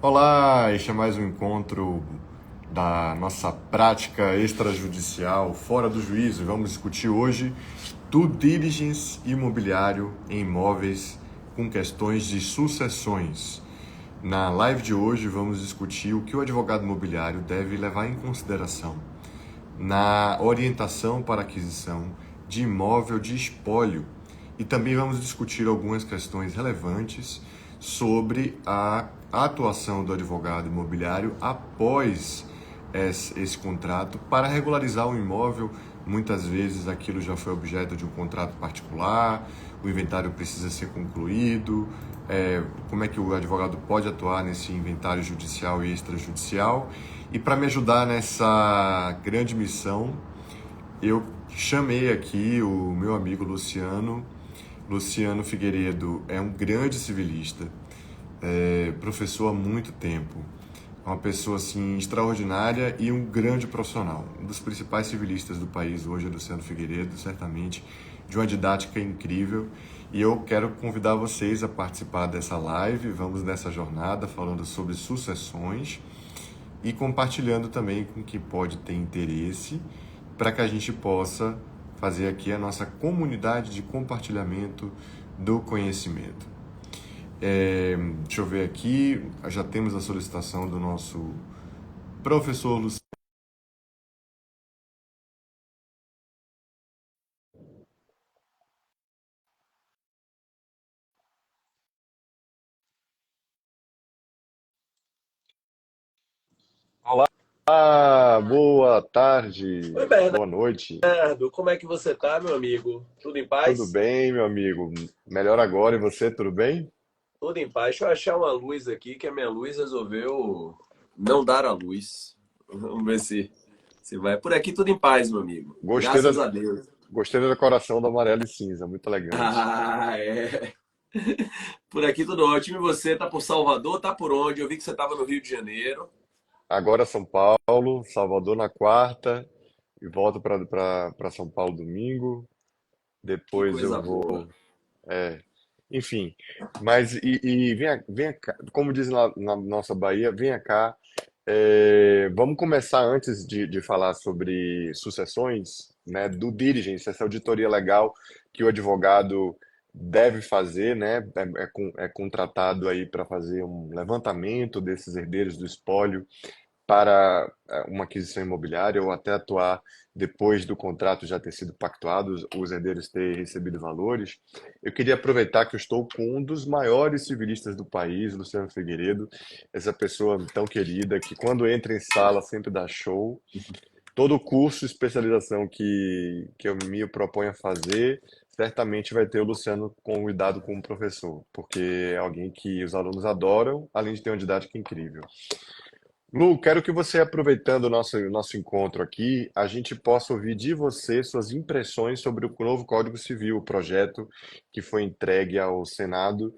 Olá, este é mais um encontro da nossa prática extrajudicial fora do juízo. Vamos discutir hoje due diligence imobiliário em imóveis com questões de sucessões. Na live de hoje vamos discutir o que o advogado imobiliário deve levar em consideração na orientação para aquisição de imóvel de espólio e também vamos discutir algumas questões relevantes sobre a atuação do advogado imobiliário após esse contrato para regularizar o imóvel. Muitas vezes aquilo já foi objeto de um contrato particular, o inventário precisa ser concluído, como é que o advogado pode atuar nesse inventário judicial e extrajudicial. E para me ajudar nessa grande missão, eu chamei aqui o meu amigo Luciano. Luciano Figueiredo é um grande civilista, professor há muito tempo, uma pessoa assim extraordinária e um grande profissional. Um dos principais civilistas do país hoje é Luciano Figueiredo, certamente de uma didática incrível. E eu quero convidar vocês a participar dessa live. Vamos nessa jornada falando sobre sucessões e compartilhando também com quem pode ter interesse, para que a gente possa fazer aqui a nossa comunidade de compartilhamento do conhecimento. Deixa eu ver aqui, já temos a solicitação do nosso professor Luciano. Olá, boa tarde, Oi, boa noite. Bernardo, como é que você tá, meu amigo? Tudo em Tudo paz? bem, meu amigo? Melhor agora, e você, tudo bem? Tudo em paz. Deixa eu achar uma luz aqui, que a minha luz resolveu não dar a luz. Vamos ver se vai. Por aqui tudo em paz, meu amigo. Gostei da, Graças a Deus. gostei da decoração do amarelo e cinza, muito elegante. Ah, é. Por aqui tudo ótimo. E você, tá por Salvador? Tá por onde? Eu vi que você tava no Rio de Janeiro. Agora São Paulo, Salvador na quarta, e volto para São Paulo domingo. Que Depois eu coisa boa. vou. Enfim, mas venha cá, como diz na nossa Bahia, venha cá. Vamos começar antes de falar sobre sucessões, né? Do diligence, essa auditoria legal que o advogado deve fazer, né? É contratado aí para fazer um levantamento desses herdeiros do espólio para uma aquisição imobiliária ou até atuar depois do contrato já ter sido pactuado, os herdeiros terem recebido valores. Eu queria aproveitar que eu estou com um dos maiores civilistas do país, Luciano Figueiredo, essa pessoa tão querida que quando entra em sala sempre dá show. Todo curso, especialização que eu me proponho a fazer, certamente vai ter o Luciano convidado como professor, porque é alguém que os alunos adoram, além de ter uma didática incrível. Lu, quero que você, aproveitando o nosso encontro aqui, a gente possa ouvir de você suas impressões sobre o novo Código Civil, o projeto que foi entregue ao Senado,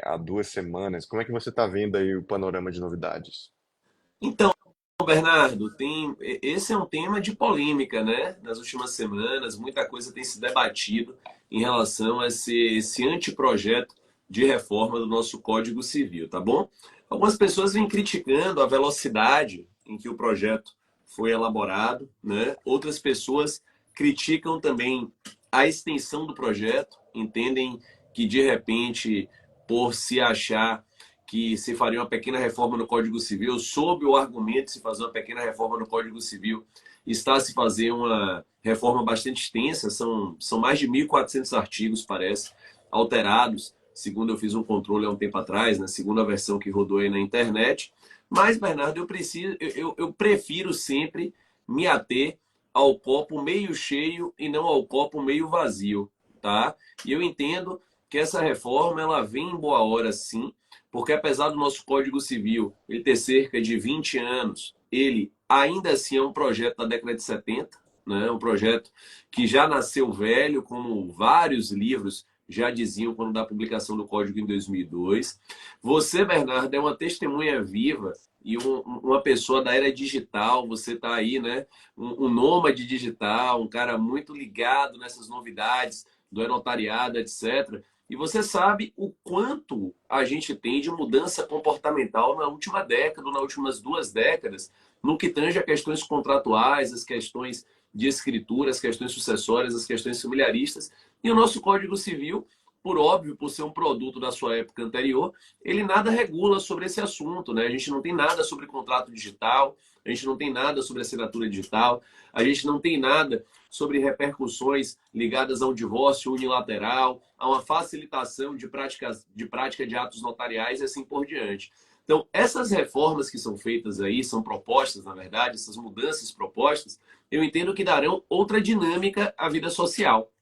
há 2 semanas. Como é que você está vendo aí o panorama de novidades? Então, Bernardo, esse é um tema de polêmica, né? Nas últimas semanas, muita coisa tem se debatido em relação a esse anteprojeto de reforma do nosso Código Civil, tá bom? Algumas pessoas vêm criticando a velocidade em que o projeto foi elaborado, né? Outras pessoas criticam também a extensão do projeto, entendem que de repente, por se achar que se faria uma pequena reforma no Código Civil, sob o argumento de se fazer uma pequena reforma no Código Civil, está a se fazer uma reforma bastante extensa, são mais de 1.400 artigos, parece, alterados, segundo eu fiz um controle há um tempo atrás, na segunda versão que rodou aí na internet. Mas, Bernardo, eu prefiro sempre me ater ao copo meio cheio e não ao copo meio vazio, tá? E eu entendo que essa reforma ela vem em boa hora, sim, porque apesar do nosso Código Civil ele ter cerca de 20 anos, ele ainda assim é um projeto da década de 70, né? Um projeto que já nasceu velho, como vários livros já diziam quando da publicação do Código em 2002. Você, Bernardo, é uma testemunha viva e uma pessoa da era digital, você está aí, né? Um nômade digital, um cara muito ligado nessas novidades do notariado, etc. E você sabe o quanto a gente tem de mudança comportamental na última década, nas últimas 2 décadas, no que tange a questões contratuais, as questões de escritura, as questões sucessórias, as questões familiaristas. E o nosso Código Civil, por óbvio, por ser um produto da sua época anterior, ele nada regula sobre esse assunto, né? A gente não tem nada sobre contrato digital, a gente não tem nada sobre assinatura digital, a gente não tem nada sobre repercussões ligadas ao divórcio unilateral, a uma facilitação de prática de atos notariais e assim por diante. Então, essas reformas que são feitas aí, são propostas, na verdade, essas mudanças propostas, eu entendo que darão outra dinâmica à vida social.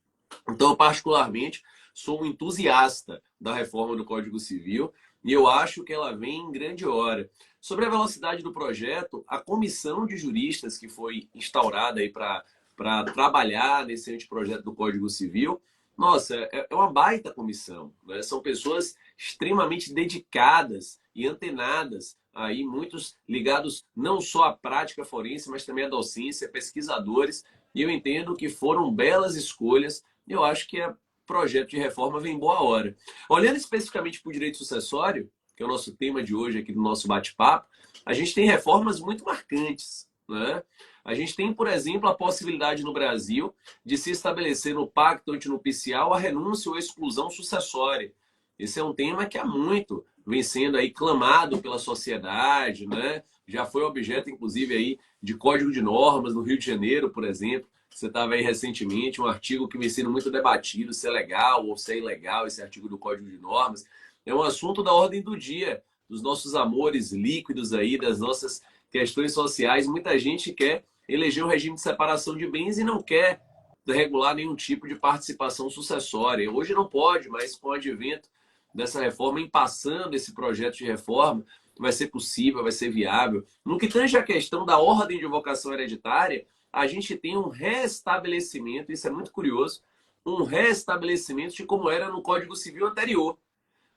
Então, eu, particularmente, sou um entusiasta da reforma do Código Civil e eu acho que ela vem em grande hora. Sobre a velocidade do projeto, a comissão de juristas que foi instaurada aí para trabalhar nesse anteprojeto do Código Civil, nossa, é uma baita comissão, né? São pessoas extremamente dedicadas e antenadas, aí muitos ligados não só à prática forense, mas também à docência, pesquisadores, e eu entendo que foram belas escolhas. Eu acho que o projeto de reforma vem em boa hora. Olhando especificamente para o direito sucessório, que é o nosso tema de hoje aqui do nosso bate-papo, a gente tem reformas muito marcantes, né? A gente tem, por exemplo, a possibilidade no Brasil de se estabelecer no pacto antinupcial a renúncia ou exclusão sucessória. Esse é um tema que há muito vem sendo aí clamado pela sociedade, né? Já foi objeto, inclusive, aí de código de normas no Rio de Janeiro, por exemplo. Você estava aí recentemente, um artigo que vem sendo muito debatido, se é legal ou se é ilegal esse artigo do Código de Normas. É um assunto da ordem do dia, dos nossos amores líquidos aí, das nossas questões sociais. Muita gente quer eleger um regime de separação de bens e não quer regular nenhum tipo de participação sucessória. Hoje não pode, mas com o advento dessa reforma, em passando esse projeto de reforma, vai ser possível, vai ser viável. No que tange a questão da ordem de vocação hereditária, a gente tem um restabelecimento, isso é muito curioso, um restabelecimento de como era no Código Civil anterior.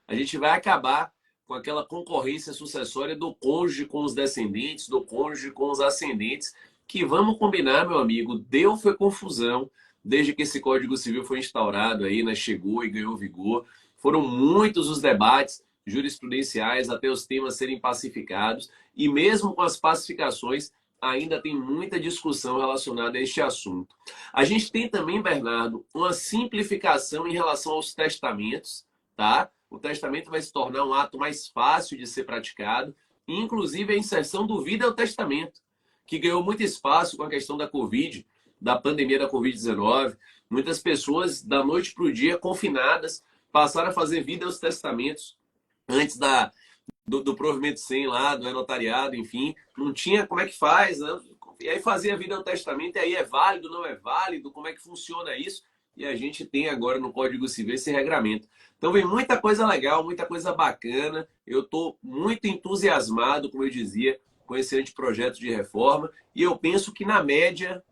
A gente vai acabar com aquela concorrência sucessória do cônjuge com os descendentes, do cônjuge com os ascendentes, que vamos combinar, meu amigo, deu foi confusão desde que esse Código Civil foi instaurado aí, né, chegou e ganhou vigor. Foram muitos os debates jurisprudenciais até os temas serem pacificados e mesmo com as pacificações ainda tem muita discussão relacionada a este assunto. A gente tem também, Bernardo, uma simplificação em relação aos testamentos, tá? O testamento vai se tornar um ato mais fácil de ser praticado, inclusive a inserção do vida ao testamento, que ganhou muito espaço com a questão da Covid, da pandemia da Covid-19. Muitas pessoas, da noite para o dia, confinadas, passaram a fazer vida aos testamentos antes do provimento 100 lá, do notariado, enfim. Não tinha como é que faz, né? E aí fazia vida ao testamento, e aí é válido, não é válido, como é que funciona isso? E a gente tem agora no Código Civil esse regramento. Então vem muita coisa legal, muita coisa bacana. Eu estou muito entusiasmado, como eu dizia, com esse anteprojeto de reforma. E eu penso que na média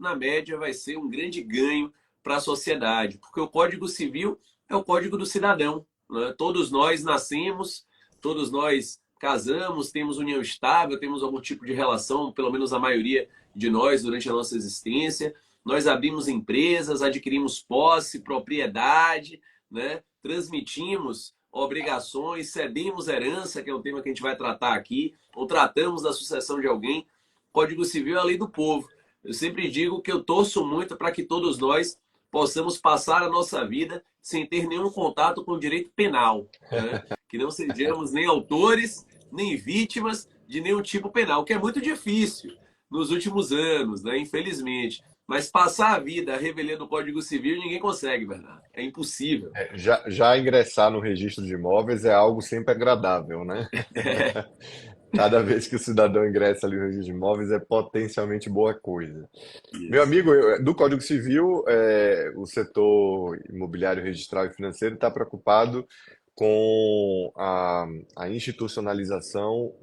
vai ser um grande ganho para a sociedade, porque o Código Civil é o Código do cidadão, né? Todos nós nascemos, todos nós casamos, temos união estável, temos algum tipo de relação, pelo menos a maioria de nós, durante a nossa existência. Nós abrimos empresas, adquirimos posse, propriedade, né? Transmitimos obrigações, cedemos herança, que é um tema que a gente vai tratar aqui, ou tratamos da sucessão de alguém. Código Civil é a lei do povo. Eu sempre digo que eu torço muito para que todos nós possamos passar a nossa vida sem ter nenhum contato com o direito penal, né? Que não sejamos nem autores, nem vítimas de nenhum tipo penal, que é muito difícil nos últimos anos, né? Infelizmente. Mas passar a vida revelando o Código Civil ninguém consegue, Bernardo. É impossível. Já ingressar no registro de imóveis é algo sempre agradável, né? Cada vez que o cidadão ingressa ali no registro de imóveis é potencialmente boa coisa. Meu Isso. amigo, do Código Civil, o setor imobiliário registral e financeiro está preocupado com a institucionalização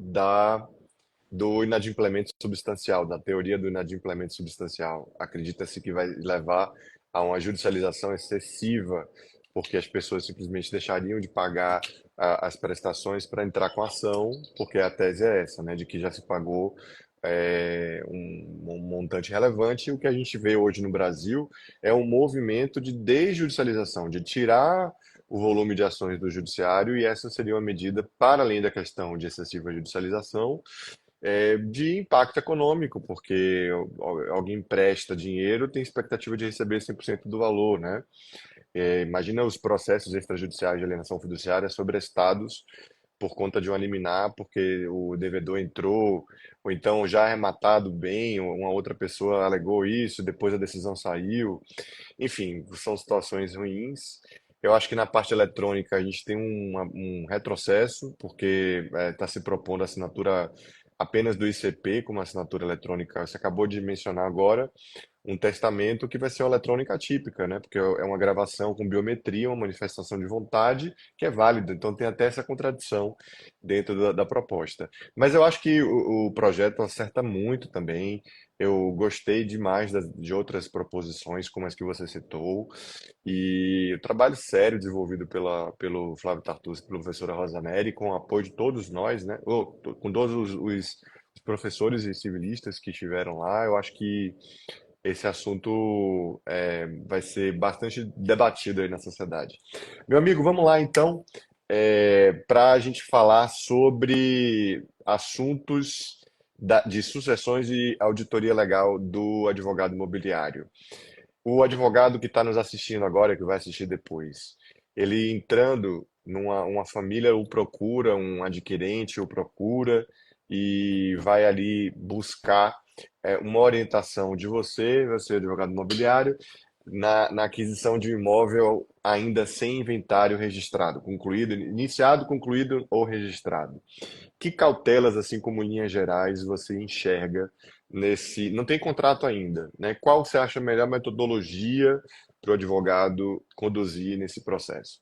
do inadimplemento substancial, da teoria do inadimplemento substancial. Acredita-se que vai levar a uma judicialização excessiva, porque as pessoas simplesmente deixariam de pagar as prestações para entrar com a ação, porque a tese é essa, né, de que já se pagou um montante relevante. E o que a gente vê hoje no Brasil é um movimento de desjudicialização, de tirar o volume de ações do judiciário, e essa seria uma medida, para além da questão de excessiva judicialização, de impacto econômico, porque alguém presta dinheiro, tem expectativa de receber 100% do valor, né? Imagina os processos extrajudiciais de alienação fiduciária sobrestados por conta de uma liminar, porque o devedor entrou, ou então já arrematado bem, uma outra pessoa alegou isso, depois a decisão saiu. Enfim, são situações ruins. Eu acho que na parte eletrônica a gente tem um retrocesso, porque está se propondo a assinatura apenas do ICP como assinatura eletrônica. Você acabou de mencionar agora um testamento que vai ser uma eletrônica atípica, né? Porque é uma gravação com biometria, uma manifestação de vontade que é válida. Então tem até essa contradição dentro da proposta. Mas eu acho que o projeto acerta muito também. Eu gostei demais de outras proposições, como as que você citou, e o trabalho sério desenvolvido pelo Flávio Tartucci e pela professora Rosa Neri, com o apoio de todos nós, né? Com todos os professores e civilistas que estiveram lá, eu acho que esse assunto vai ser bastante debatido aí na sociedade. Meu amigo, vamos lá então, para a gente falar sobre assuntos de sucessões e auditoria legal do advogado imobiliário. O advogado que está nos assistindo agora, que vai assistir depois, ele entrando numa uma família, o procura, um adquirente o procura e vai ali buscar uma orientação de você, advogado imobiliário, na aquisição de um imóvel ainda sem inventário registrado, concluído, iniciado, concluído ou registrado. Que cautelas, assim como em linhas gerais, você enxerga nesse. Não tem contrato ainda, né? Qual você acha a melhor metodologia para o advogado conduzir nesse processo?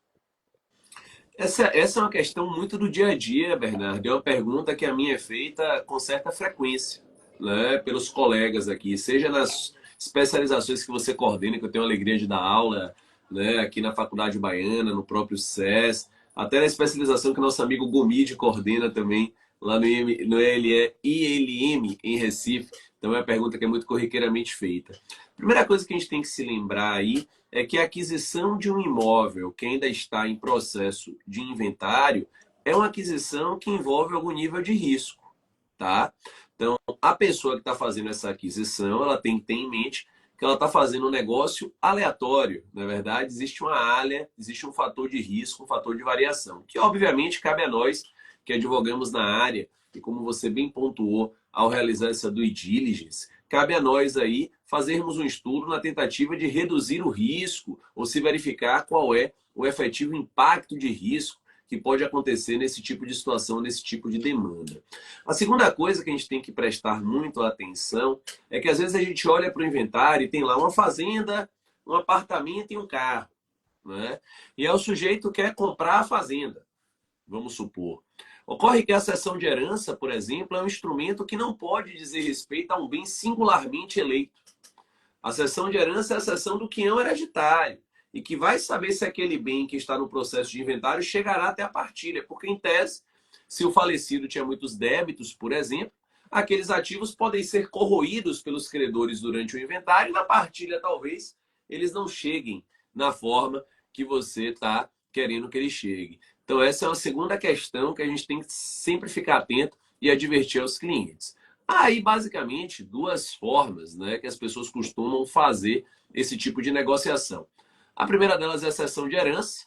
Essa é uma questão muito do dia a dia, Bernardo. É uma pergunta que a minha é feita com certa frequência, né, pelos colegas aqui, seja nas especializações que você coordena, que eu tenho a alegria de dar aula, né, aqui na Faculdade Baiana, no próprio SES, até na especialização que nosso amigo Gomide coordena também, lá no ILM, em Recife. Então é uma pergunta que é muito corriqueiramente feita. Primeira coisa que a gente tem que se lembrar aí é que a aquisição de um imóvel que ainda está em processo de inventário é uma aquisição que envolve algum nível de risco, tá? Então, a pessoa que está fazendo essa aquisição, ela tem que ter em mente que ela está fazendo um negócio aleatório. Na verdade, existe uma área, existe um fator de risco, um fator de variação, que obviamente cabe a nós que advogamos na área, e como você bem pontuou ao realizar essa due diligence, cabe a nós aí fazermos um estudo na tentativa de reduzir o risco ou se verificar qual é o efetivo impacto de risco que pode acontecer nesse tipo de situação, nesse tipo de demanda. A segunda coisa que a gente tem que prestar muito atenção é que às vezes a gente olha para o inventário e tem lá uma fazenda, um apartamento e um carro, né? E aí o sujeito quer comprar a fazenda, vamos supor. Ocorre que a cessão de herança, por exemplo, é um instrumento que não pode dizer respeito a um bem singularmente eleito. A cessão de herança é a cessão do quinhão hereditário e que vai saber se aquele bem que está no processo de inventário chegará até a partilha, porque, em tese, se o falecido tinha muitos débitos, por exemplo, aqueles ativos podem ser corroídos pelos credores durante o inventário e na partilha, talvez, eles não cheguem na forma que você está querendo que ele chegue. Então, essa é uma segunda questão que a gente tem que sempre ficar atento e advertir aos clientes. Aí, basicamente, duas formas, né, que as pessoas costumam fazer esse tipo de negociação. A primeira delas é a cessão de herança,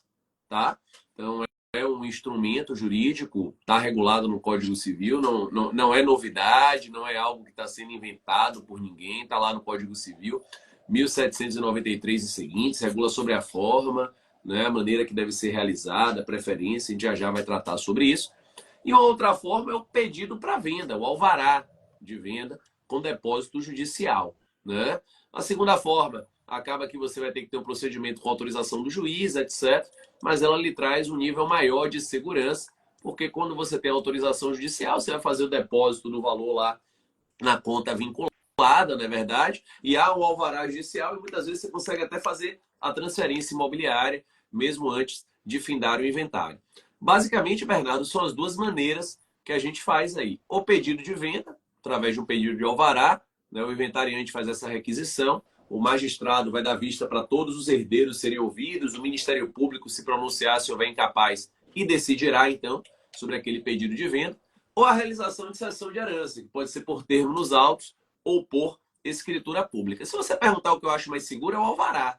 tá? Então, é um instrumento jurídico, está regulado no Código Civil, não é novidade, não é algo que está sendo inventado por ninguém, está lá no Código Civil, 1793 e seguintes, regula sobre a forma, né, a maneira que deve ser realizada, a preferência, a gente já vai tratar sobre isso. E uma outra forma é o pedido para venda, o alvará de venda com depósito judicial, né? A segunda forma, acaba que você vai ter que ter um procedimento com autorização do juiz, etc., mas ela lhe traz um nível maior de segurança, porque quando você tem autorização judicial, você vai fazer o depósito do valor lá na conta vinculada, não é verdade? E há um alvará judicial e muitas vezes você consegue até fazer a transferência imobiliária, mesmo antes de findar o inventário. Basicamente, Bernardo, são as duas maneiras que a gente faz aí. O pedido de venda, através de um pedido de alvará, né, o inventariante faz essa requisição, o magistrado vai dar vista para todos os herdeiros serem ouvidos, o Ministério Público se pronunciar se houver incapaz e decidirá, então, sobre aquele pedido de venda, ou a realização de cessão de herança, que pode ser por termo nos autos ou por escritura pública. Se você perguntar o que eu acho mais seguro, é o alvará,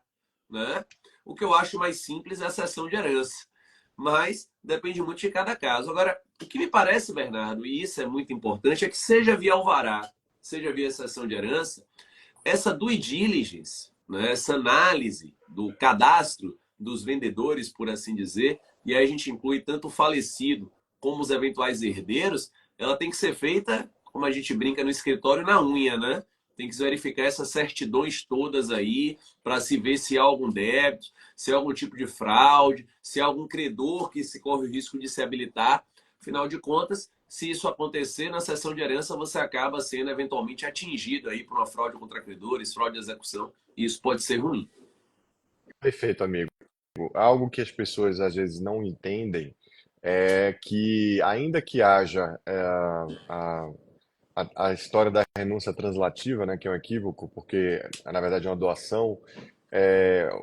né? O que eu acho mais simples é a cessão de herança. Mas depende muito de cada caso. Agora, o que me parece, Bernardo, e isso é muito importante, é que seja via alvará, seja via cessão de herança, essa due diligence, né, essa análise do cadastro dos vendedores, por assim dizer, e aí a gente inclui tanto o falecido como os eventuais herdeiros, ela tem que ser feita, como a gente brinca no escritório, na unha, né? Tem que se verificar essas certidões todas aí, para se ver se há algum débito, se há algum tipo de fraude, se há algum credor que se corre o risco de se habilitar. Afinal de contas, se isso acontecer na sessão de herança, você acaba sendo eventualmente atingido aí por uma fraude contra credores, fraude de execução, e isso pode ser ruim. Perfeito, amigo. Algo que as pessoas às vezes não entendem é que, ainda que haja a, a história da renúncia translativa, né, que é um equívoco, porque na verdade é uma doação,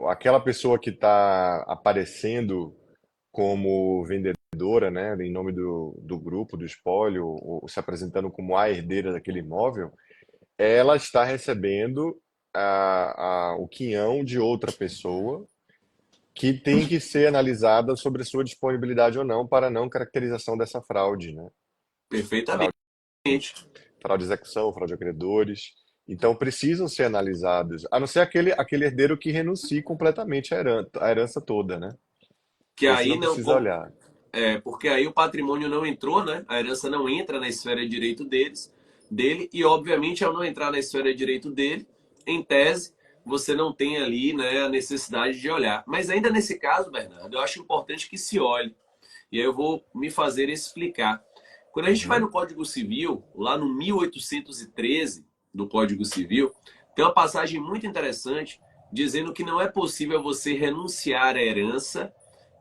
aquela pessoa que está aparecendo como vendedora, né, em nome do grupo, do espólio, ou se apresentando como a herdeira daquele imóvel, ela está recebendo o quinhão de outra pessoa que tem que ser analisada sobre a sua disponibilidade ou não para a não caracterização dessa fraude, né? Perfeitamente. Fraude, fraude de execução, fraude a credores. Então precisam ser analisados, a não ser aquele herdeiro que renuncie completamente à herança toda, né? Que Esse aí não não, precisa olhar. porque aí o patrimônio não entrou, né? A herança não entra na esfera de direito dele, e obviamente ao não entrar na esfera de direito dele, em tese, você não tem ali, né, a necessidade de olhar. Mas ainda nesse caso, Bernardo, eu acho importante que se olhe. E aí eu vou me fazer explicar. Quando a gente vai Uhum. no Código Civil, lá no 1813 do Código Civil, tem uma passagem muito interessante dizendo que não é possível você renunciar à herança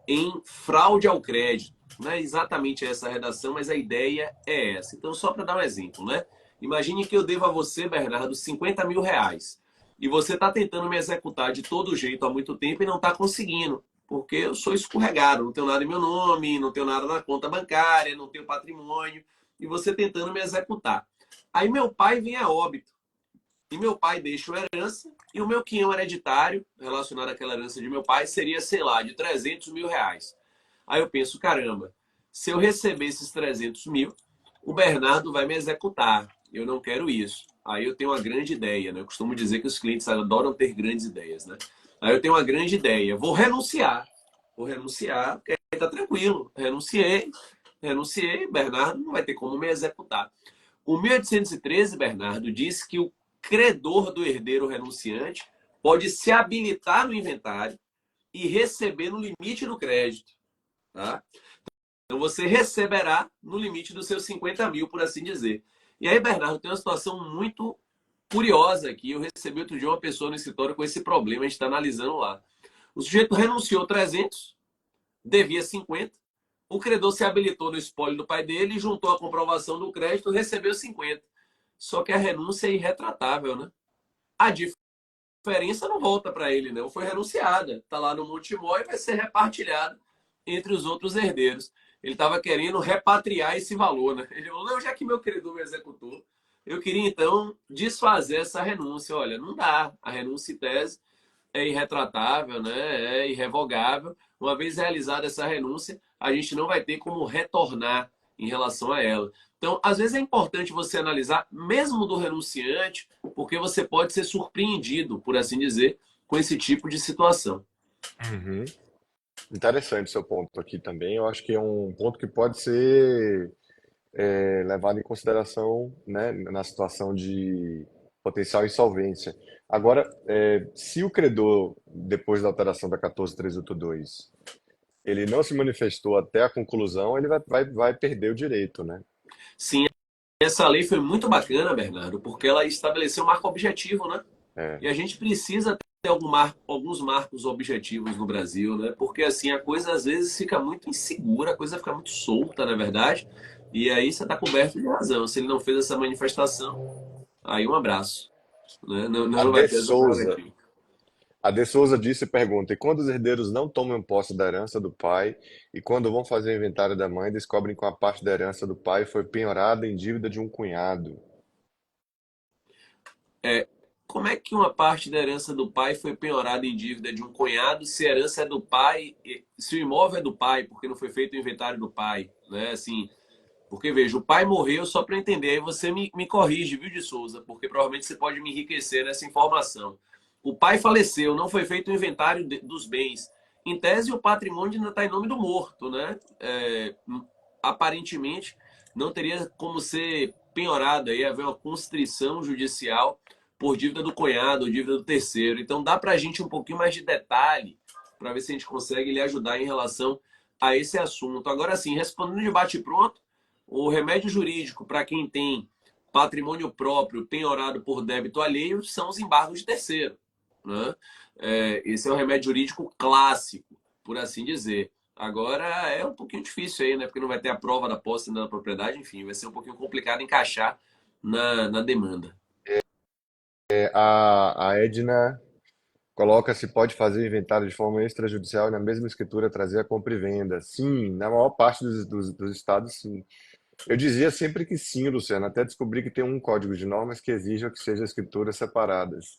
em fraude ao crédito. Não é exatamente essa a redação, mas a ideia é essa. Então, só para dar um exemplo, né? Imagine que eu devo a você, Bernardo, 50 mil reais. E você está tentando me executar de todo jeito há muito tempo e não está conseguindo. Porque eu sou escorregado, não tenho nada em meu nome, não tenho nada na conta bancária, não tenho patrimônio. E você tentando me executar. Aí meu pai vem a óbito. E meu pai deixa uma herança, e o meu quinhão hereditário, relacionado àquela herança de meu pai, seria, sei lá, de 300 mil reais. Aí eu penso, caramba, se eu receber esses 300 mil, o Bernardo vai me executar. Eu não quero isso. Aí eu tenho uma grande ideia, né? Eu costumo dizer que os clientes adoram ter grandes ideias, né? Aí eu tenho uma grande ideia. Vou renunciar. Vou renunciar, porque aí tá tranquilo. Renunciei, Bernardo não vai ter como me executar. O 1813, Bernardo, diz que o credor do herdeiro renunciante pode se habilitar no inventário e receber no limite do crédito. Tá? Então você receberá no limite dos seus 50 mil, por assim dizer. E aí, Bernardo, tem uma situação muito curiosa aqui. Eu recebi outro dia uma pessoa no escritório com esse problema, a gente está analisando lá. O sujeito renunciou 300, devia 50. O credor se habilitou no espólio do pai dele, juntou a comprovação do crédito, recebeu 50. Só que a renúncia é irretratável, né? A diferença não volta para ele, não. Foi renunciada. Está lá no multimóvel e vai ser repartilhada entre os outros herdeiros. Ele estava querendo repatriar esse valor, né? Ele falou, não, já que meu credor me executou, eu queria então desfazer essa renúncia. Olha, não dá. A renúncia em tese é irretratável, né? É irrevogável. Uma vez realizada essa renúncia, a gente não vai ter como retornar em relação a ela. Então, às vezes é importante você analisar, mesmo do renunciante, porque você pode ser surpreendido, por assim dizer, com esse tipo de situação. Uhum. Interessante seu ponto aqui também. Eu acho que é um ponto que pode ser levado em consideração, né, na situação de potencial insolvência. Agora, se o credor, depois da alteração da 14382, ele não se manifestou até a conclusão, ele vai perder o direito, né? Sim, essa lei foi muito bacana, Bernardo, porque ela estabeleceu um marco objetivo, né? É, E a gente precisa ter alguns marcos objetivos no Brasil, né? Porque assim a coisa às vezes fica muito insegura, a coisa fica muito solta, na verdade. E aí você está coberto de razão. Se ele não fez essa manifestação, aí um abraço. né? Não, A não De vai ter essa Souza, prerrogativa. a De Souza disse e pergunta: e quando os herdeiros não tomam posse da herança do pai e quando vão fazer o inventário da mãe, descobrem que uma parte da herança do pai foi penhorada em dívida de um cunhado? É, como é que uma parte da herança do pai foi penhorada em dívida de um cunhado se a herança é do pai, se o imóvel é do pai, porque não foi feito o inventário do pai, né? Assim, porque veja, o pai morreu só para entender, aí você me corrige, viu, de Souza, porque provavelmente você pode me enriquecer nessa informação. O pai faleceu, não foi feito o inventário dos bens. Em tese, o patrimônio ainda está em nome do morto, né? Aparentemente, não teria como ser penhorado, aí haver uma constrição judicial por dívida do cunhado ou dívida do terceiro. Então, dá para a gente um pouquinho mais de detalhe para ver se a gente consegue lhe ajudar em relação a esse assunto. Agora, sim, respondendo de bate-pronto, o remédio jurídico para quem tem patrimônio próprio penhorado por débito alheio são os embargos de terceiro, né? Esse é o remédio jurídico clássico, por assim dizer. Agora é um pouquinho difícil aí, né? Porque não vai ter a prova da posse da propriedade, enfim, vai ser um pouquinho complicado encaixar na demanda. A Edna coloca se pode fazer inventário de forma extrajudicial e na mesma escritura trazer a compra e venda. Sim, na maior parte dos estados, sim. Eu dizia sempre que sim, Luciano, até descobri que tem um código de normas que exige que sejam escrituras separadas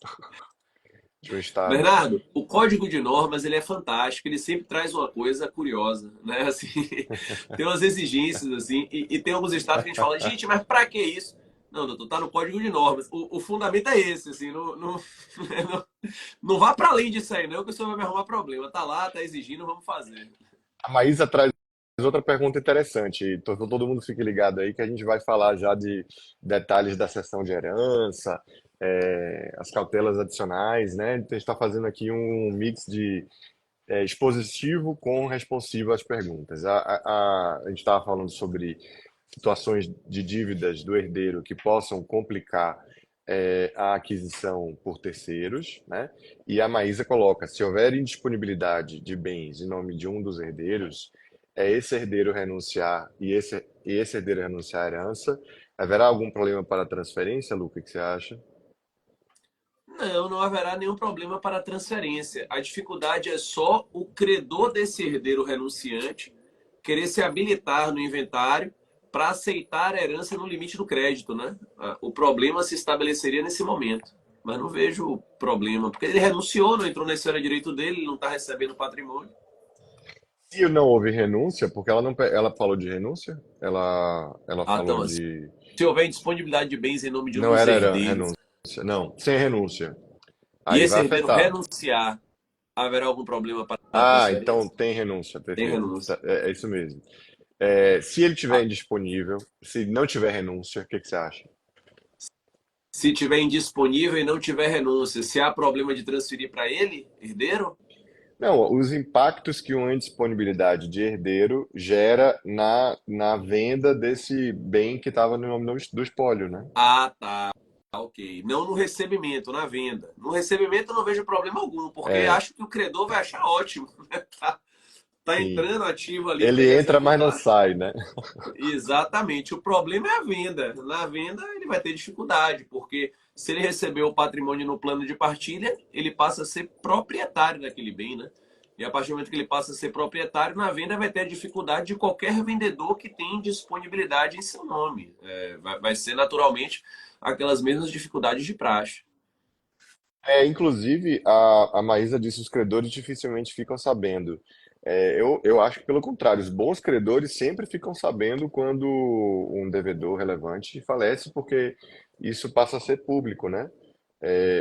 de um estado. Bernardo, o código de normas ele é fantástico, ele sempre traz uma coisa curiosa, né? Assim, tem umas exigências assim, e tem alguns estados que a gente fala, gente, mas para que isso? Não, doutor, tá no código de normas. O fundamento é esse, assim, não, não vá para além disso aí, não, que o senhor vai me arrumar problema. Tá lá, tá exigindo, vamos fazer. A Maísa traz outra pergunta interessante. Todo mundo fique ligado aí que a gente vai falar já de detalhes da sessão de herança, as cautelas adicionais, né? Então a gente está fazendo aqui um mix de expositivo com responsivo às perguntas. A gente estava falando sobre situações de dívidas do herdeiro que possam complicar a aquisição por terceiros, né? E a Maísa coloca, se houver indisponibilidade de bens em nome de um dos herdeiros, esse herdeiro renunciar e esse herdeiro renunciar à herança, haverá algum problema para a transferência, Luca? O que você acha? Não, não haverá nenhum problema para a transferência. A dificuldade é só o credor desse herdeiro renunciante querer se habilitar no inventário para aceitar a herança no limite do crédito, né? O problema se estabeleceria nesse momento. Mas não vejo problema, porque ele renunciou, não entrou na esfera de direito dele, ele não está recebendo patrimônio. Se não houve renúncia, porque ela não, ela falou de renúncia, ela Ah, falou então, assim, de se houver disponibilidade de bens em nome de um não dos era herdeiros renúncia, não, sem renúncia. e Aí esse vai herdeiro afetar. renunciar, haverá algum problema para a Ah, então transferência? tem renúncia, Tem perfeito. renúncia. É isso mesmo. Se ele tiver indisponível, se não tiver renúncia, o que que você acha? Se tiver indisponível e não tiver renúncia, se há problema de transferir para ele, herdeiro? Não, os impactos que uma indisponibilidade de herdeiro gera na venda desse bem que estava no nome do espólio, né? Ah, tá. Ok. Não no recebimento, na venda. No recebimento eu não vejo problema algum, porque É, acho que o credor vai achar ótimo. Tá sim. entrando ativo ali para Ele ele entra, mas não executar. sai, né? Exatamente. O problema é a venda. Na venda ele vai ter dificuldade, porque se ele recebeu o patrimônio no plano de partilha, ele passa a ser proprietário daquele bem, né? E a partir do momento que ele passa a ser proprietário, na venda vai ter a dificuldade de qualquer vendedor que tem disponibilidade em seu nome. Vai ser naturalmente aquelas mesmas dificuldades de praxe. Inclusive, a Maísa disse que os credores dificilmente ficam sabendo. Eu acho que, pelo contrário, os bons credores sempre ficam sabendo quando um devedor relevante falece, porque isso passa a ser público, né?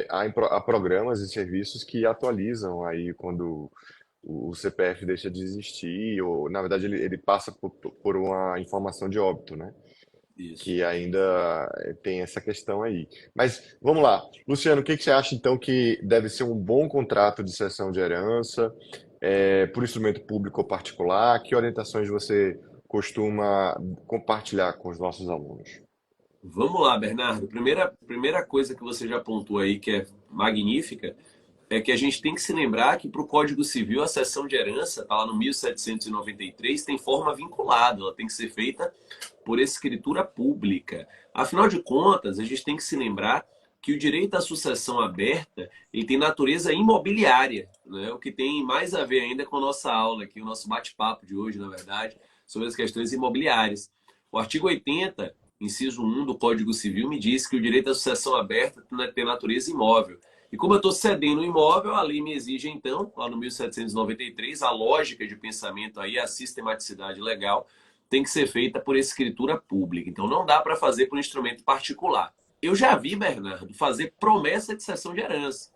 Há programas e serviços que atualizam aí quando o CPF deixa de existir, ou, na verdade, ele passa por uma informação de óbito, né? Isso. Que ainda tem essa questão aí. Mas vamos lá, Luciano, o que que você acha então que deve ser um bom contrato de cessão de herança, por instrumento público ou particular? Que orientações você costuma compartilhar com os nossos alunos? Vamos lá, Bernardo. Primeira coisa que você já apontou aí, que é magnífica, é que a gente tem que se lembrar que para o Código Civil a cessão de herança, está lá no 1793, tem forma vinculada, ela tem que ser feita por escritura pública. Afinal de contas, a gente tem que se lembrar que o direito à sucessão aberta ele tem natureza imobiliária, né? O que tem mais a ver ainda com a nossa aula aqui, o nosso bate-papo de hoje, na verdade, sobre as questões imobiliárias. O artigo 80, inciso 1 do Código Civil, me diz que o direito à sucessão aberta tem natureza imóvel. E como eu estou cedendo o imóvel, a lei me exige, então, lá no 1793, a lógica de pensamento aí, a sistematicidade legal, tem que ser feita por escritura pública. Então, não dá para fazer por instrumento particular. Eu já vi, Bernardo, fazer promessa de cessão de herança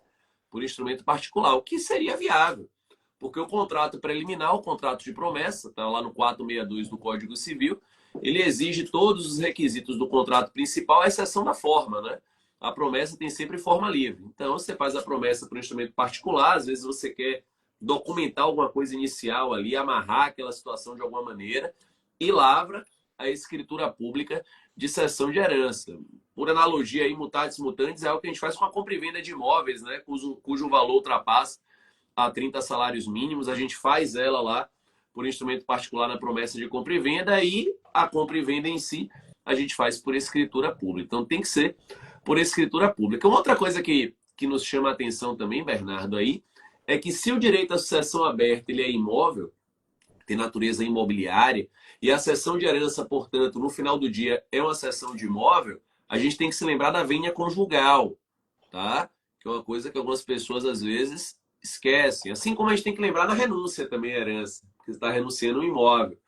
por instrumento particular, o que seria viável. Porque o contrato preliminar, o contrato de promessa, está lá no 462 do Código Civil, ele exige todos os requisitos do contrato principal, à exceção da forma, né? A promessa tem sempre forma livre. Então, você faz a promessa por instrumento particular, às vezes você quer documentar alguma coisa inicial ali, amarrar aquela situação de alguma maneira, e lavra a escritura pública de cessão de herança. Por analogia, aí, mutatis mutandis, é o que a gente faz com a compra e venda de imóveis, né? Cujo valor ultrapassa a 30 salários mínimos, a gente faz ela lá por instrumento particular na promessa de compra e venda, e a compra e venda em si a gente faz por escritura pública. Então tem que ser por escritura pública. Uma outra coisa que nos chama a atenção também, Bernardo, aí, é que se o direito à sucessão aberta ele é imóvel, tem natureza imobiliária, e a cessão de herança, portanto, no final do dia é uma cessão de imóvel, a gente tem que se lembrar da vênia conjugal, tá? Que é uma coisa que algumas pessoas às vezes esquecem. Assim como a gente tem que lembrar da renúncia também à herança, porque você está renunciando um imóvel.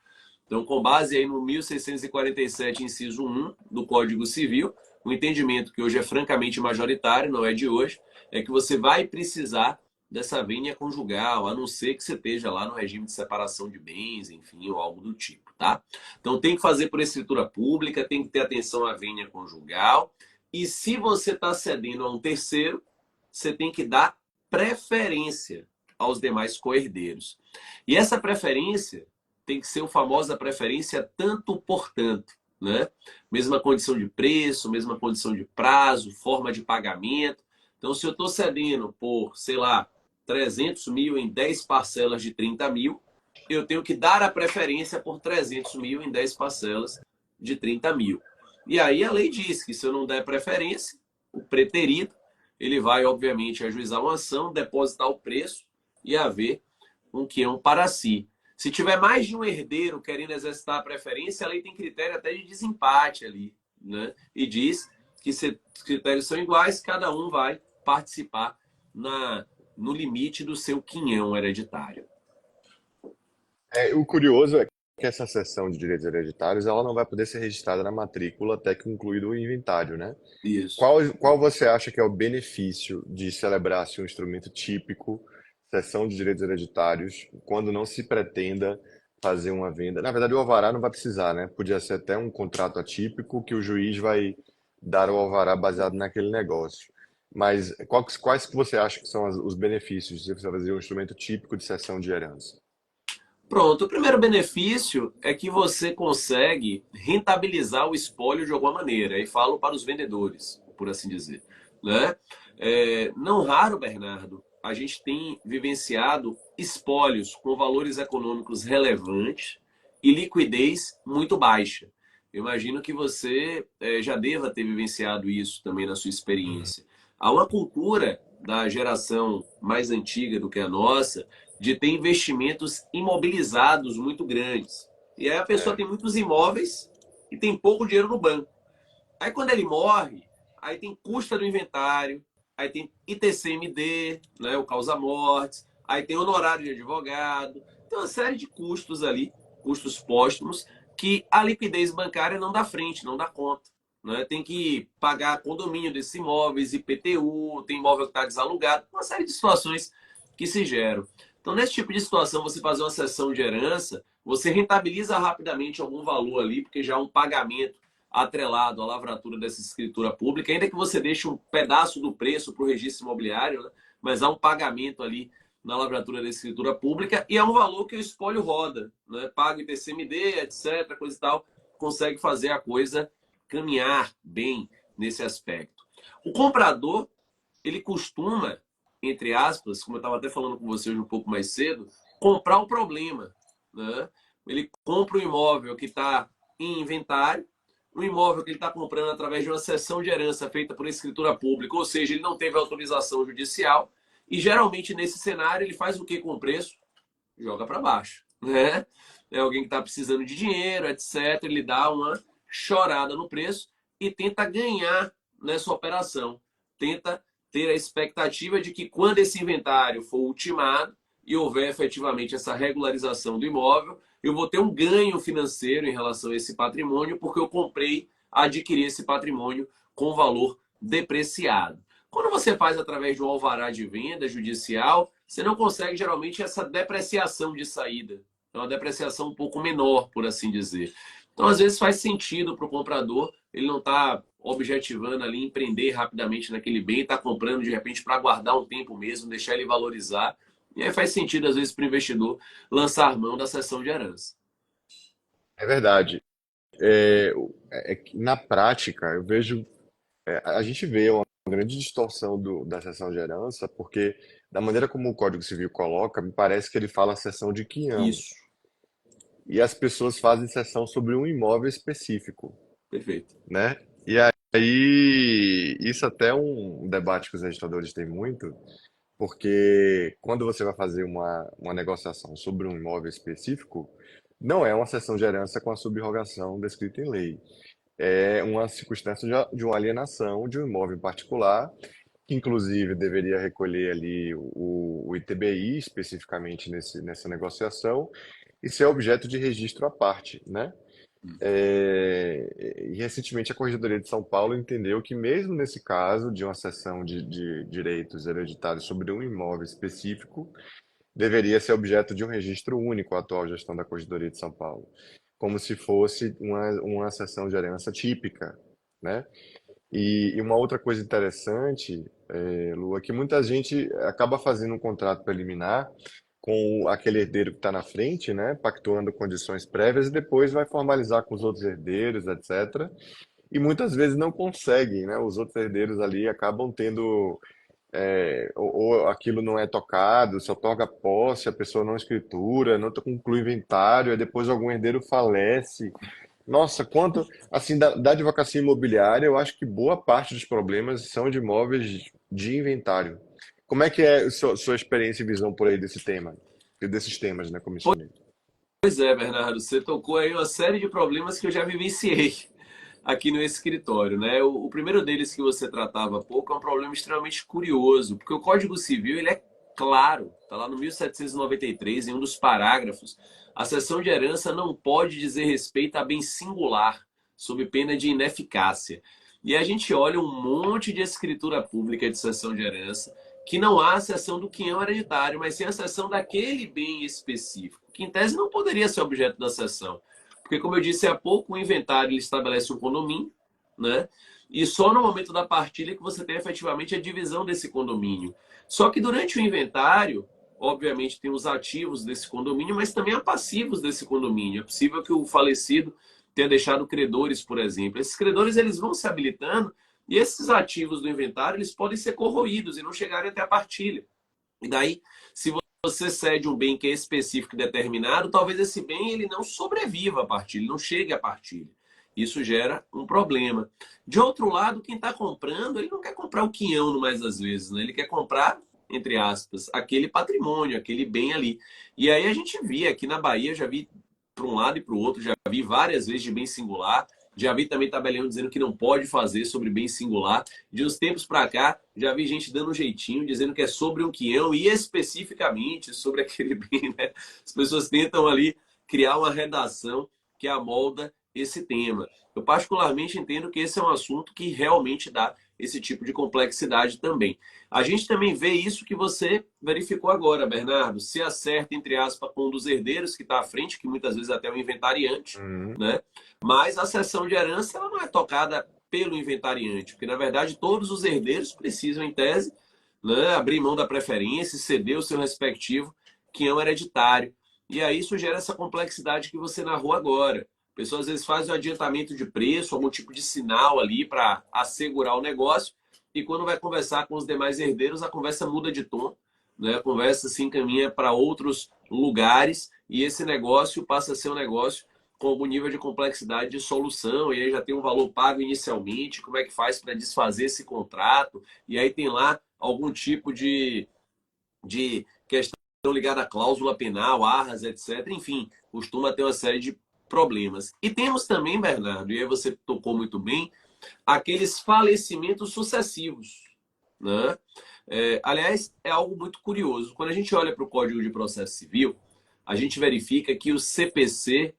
Então, com base aí no 1647, inciso 1 do Código Civil, o entendimento que hoje é francamente majoritário, não é de hoje, é que você vai precisar dessa vênia conjugal, a não ser que você esteja lá no regime de separação de bens, enfim, ou algo do tipo, tá? Então, tem que fazer por escritura pública, tem que ter atenção à vênia conjugal, e se você está cedendo a um terceiro, você tem que dar preferência aos demais coherdeiros. E essa preferência tem que ser a famosa preferência tanto por tanto, né? Mesma condição de preço, mesma condição de prazo, forma de pagamento. Então, se eu estou cedendo por, sei lá, 300 mil em 10 parcelas de 30 mil, eu tenho que dar a preferência por 300 mil em 10 parcelas de 30 mil. E aí a lei diz que se eu não der preferência, o preterido, ele vai, obviamente, ajuizar uma ação, depositar o preço e haver um quião para si. Se tiver mais de um herdeiro querendo exercitar a preferência, a lei tem critério até de desempate ali, né? E diz que se os critérios são iguais, cada um vai participar no limite do seu quinhão hereditário. O curioso é que essa cessão de direitos hereditários ela não vai poder ser registrada na matrícula até concluído o inventário, né? Isso. Qual você acha que é o benefício de celebrar-se um instrumento típico, cessão de direitos hereditários, quando não se pretenda fazer uma venda? Na verdade, o alvará não vai precisar, né? Podia ser até um contrato atípico que o juiz vai dar o alvará baseado naquele negócio. Mas quais que você acha que são os benefícios de você fazer um instrumento típico de cessão de herança? Pronto, o primeiro benefício é que você consegue rentabilizar o espólio de alguma maneira. E falo para os vendedores, por assim dizer, né? Não raro, Bernardo, a gente tem vivenciado espólios com valores econômicos relevantes e liquidez muito baixa. Eu imagino que você já deva ter vivenciado isso também na sua experiência. Há uma cultura da geração mais antiga do que a nossa de ter investimentos imobilizados muito grandes. E aí a pessoa É, tem muitos imóveis e tem pouco dinheiro no banco. Aí quando ele morre, aí tem custo do inventário, aí tem ITCMD, né, o causa-mortes, aí tem honorário de advogado, tem uma série de custos ali, custos póstumos, que a liquidez bancária não dá frente, não dá conta. Né? Tem que pagar condomínio desses imóveis, IPTU, tem imóvel que está desalugado, uma série de situações que se geram. Então, nesse tipo de situação, você fazer uma cessão de herança, você rentabiliza rapidamente algum valor ali, porque já há um pagamento atrelado à lavratura dessa escritura pública, ainda que você deixe um pedaço do preço para o registro imobiliário, né? Mas há um pagamento ali na lavratura da escritura pública e é um valor que o espólio roda, né? Paga o ITCMD, etc., coisa e tal, consegue fazer a coisa caminhar bem nesse aspecto. O comprador, ele costuma, entre aspas, como eu estava até falando com você hoje um pouco mais cedo, comprar o problema, né? Ele compra um imóvel que está em inventário, um imóvel que ele está comprando através de uma cessão de herança feita por escritura pública, ou seja, ele não teve autorização judicial, e geralmente nesse cenário ele faz o que com o preço? Joga para baixo, né? É alguém que está precisando de dinheiro, etc. Ele dá uma chorada no preço e tenta ganhar nessa operação. Tenta ter a expectativa de que quando esse inventário for ultimado e houver efetivamente essa regularização do imóvel, eu vou ter um ganho financeiro em relação a esse patrimônio, porque eu comprei, adquiri esse patrimônio com valor depreciado. Quando você faz através de um alvará de venda judicial, você não consegue geralmente essa depreciação de saída. É uma depreciação um pouco menor, por assim dizer. Então, às vezes, faz sentido para o comprador, ele não está objetivando ali empreender rapidamente naquele bem, está comprando de repente para guardar um tempo mesmo, deixar ele valorizar. E aí faz sentido, às vezes, para o investidor lançar mão da cessão de herança. É verdade. É que na prática, eu vejo, a gente vê uma grande distorção da seção de herança, porque da maneira como o Código Civil coloca, me parece que ele fala seção de quinhão. Isso, E as pessoas fazem seção sobre um imóvel específico, perfeito. né? E aí, isso até é um debate que os registradores têm muito, porque quando você vai fazer uma negociação sobre um imóvel específico, não é uma cessão de herança com a subrogação descrita em lei. É uma circunstância de uma alienação de um imóvel em particular, que inclusive deveria recolher ali o ITBI, especificamente nessa negociação, e ser objeto de registro à parte, né? E recentemente a Corregedoria de São Paulo entendeu que mesmo nesse caso de uma cessão de direitos hereditários sobre um imóvel específico, deveria ser objeto de um registro único a atual gestão da Corregedoria de São Paulo, como se fosse uma cessão de herança típica, né? E uma outra coisa interessante, Lu, é que muita gente acaba fazendo um contrato preliminar com aquele herdeiro que está na frente, né, pactuando condições prévias e depois vai formalizar com os outros herdeiros, etc. E muitas vezes não conseguem, né? Os outros herdeiros ali acabam tendo ou aquilo não é tocado, se otorga posse, a pessoa não escritura, não conclui inventário, aí depois algum herdeiro falece. Nossa, quanto assim da advocacia imobiliária, eu acho que boa parte dos problemas são de imóveis de inventário. Como é que é a sua experiência e visão por aí desse tema, e desses temas, né, como mencionei? Pois é, Bernardo, você tocou aí uma série de problemas que eu já vivenciei aqui no escritório, né? O primeiro deles que você tratava há pouco é um problema extremamente curioso, porque o Código Civil, ele é claro, está lá no 1793, em um dos parágrafos, a cessão de herança não pode dizer respeito a bem singular, sob pena de ineficácia. E a gente olha um monte de escritura pública de cessão de herança, que não há a cessão do quinhão hereditário, mas sim a cessão daquele bem específico, que em tese não poderia ser objeto da cessão. Porque, como eu disse há pouco, o inventário ele estabelece um condomínio, né? E só no momento da partilha que você tem efetivamente a divisão desse condomínio. Só que durante o inventário, obviamente, tem os ativos desse condomínio, mas também há passivos desse condomínio. É possível que o falecido tenha deixado credores, por exemplo. Esses credores eles vão se habilitando e esses ativos do inventário eles podem ser corroídos e não chegarem até a partilha. E daí, se você cede um bem que é específico e determinado, talvez esse bem ele não sobreviva à partilha, ele não chegue à partilha. Isso gera um problema. De outro lado, quem está comprando, ele não quer comprar o quinhão, no mais das vezes, né? Ele quer comprar, entre aspas, aquele patrimônio, aquele bem ali. E aí a gente via aqui na Bahia, já vi para um lado e para o outro, já vi várias vezes de bem singular, já vi também tabelião dizendo que não pode fazer sobre bem singular. De uns tempos para cá, já vi gente dando um jeitinho, dizendo que é sobre um quinhão e especificamente sobre aquele bem, né? As pessoas tentam ali criar uma redação que amolda esse tema. Eu particularmente entendo que esse é um assunto que realmente dá esse tipo de complexidade também. A gente também vê isso que você verificou agora, Bernardo. Se acerta, entre aspas, com um dos herdeiros que está à frente, que muitas vezes até é o inventariante, Uhum. né? Mas a cessão de herança ela não é tocada pelo inventariante, porque na verdade todos os herdeiros precisam, em tese, né, abrir mão da preferência e ceder o seu respectivo quinhão hereditário. E aí isso gera essa complexidade que você narrou agora. A pessoa às vezes faz o adiantamento de preço, algum tipo de sinal ali para assegurar o negócio, e quando vai conversar com os demais herdeiros, a conversa muda de tom, né? A conversa se encaminha para outros lugares, e esse negócio passa a ser um negócio com algum nível de complexidade de solução, e aí já tem um valor pago inicialmente, como é que faz para desfazer esse contrato, e aí tem lá algum tipo de questão ligada à cláusula penal, arras, etc. Enfim, costuma ter uma série de problemas. E temos também, Bernardo, e aí você tocou muito bem, aqueles falecimentos sucessivos, né? Aliás, é algo muito curioso. Quando a gente olha para o Código de Processo Civil, a gente verifica que o CPC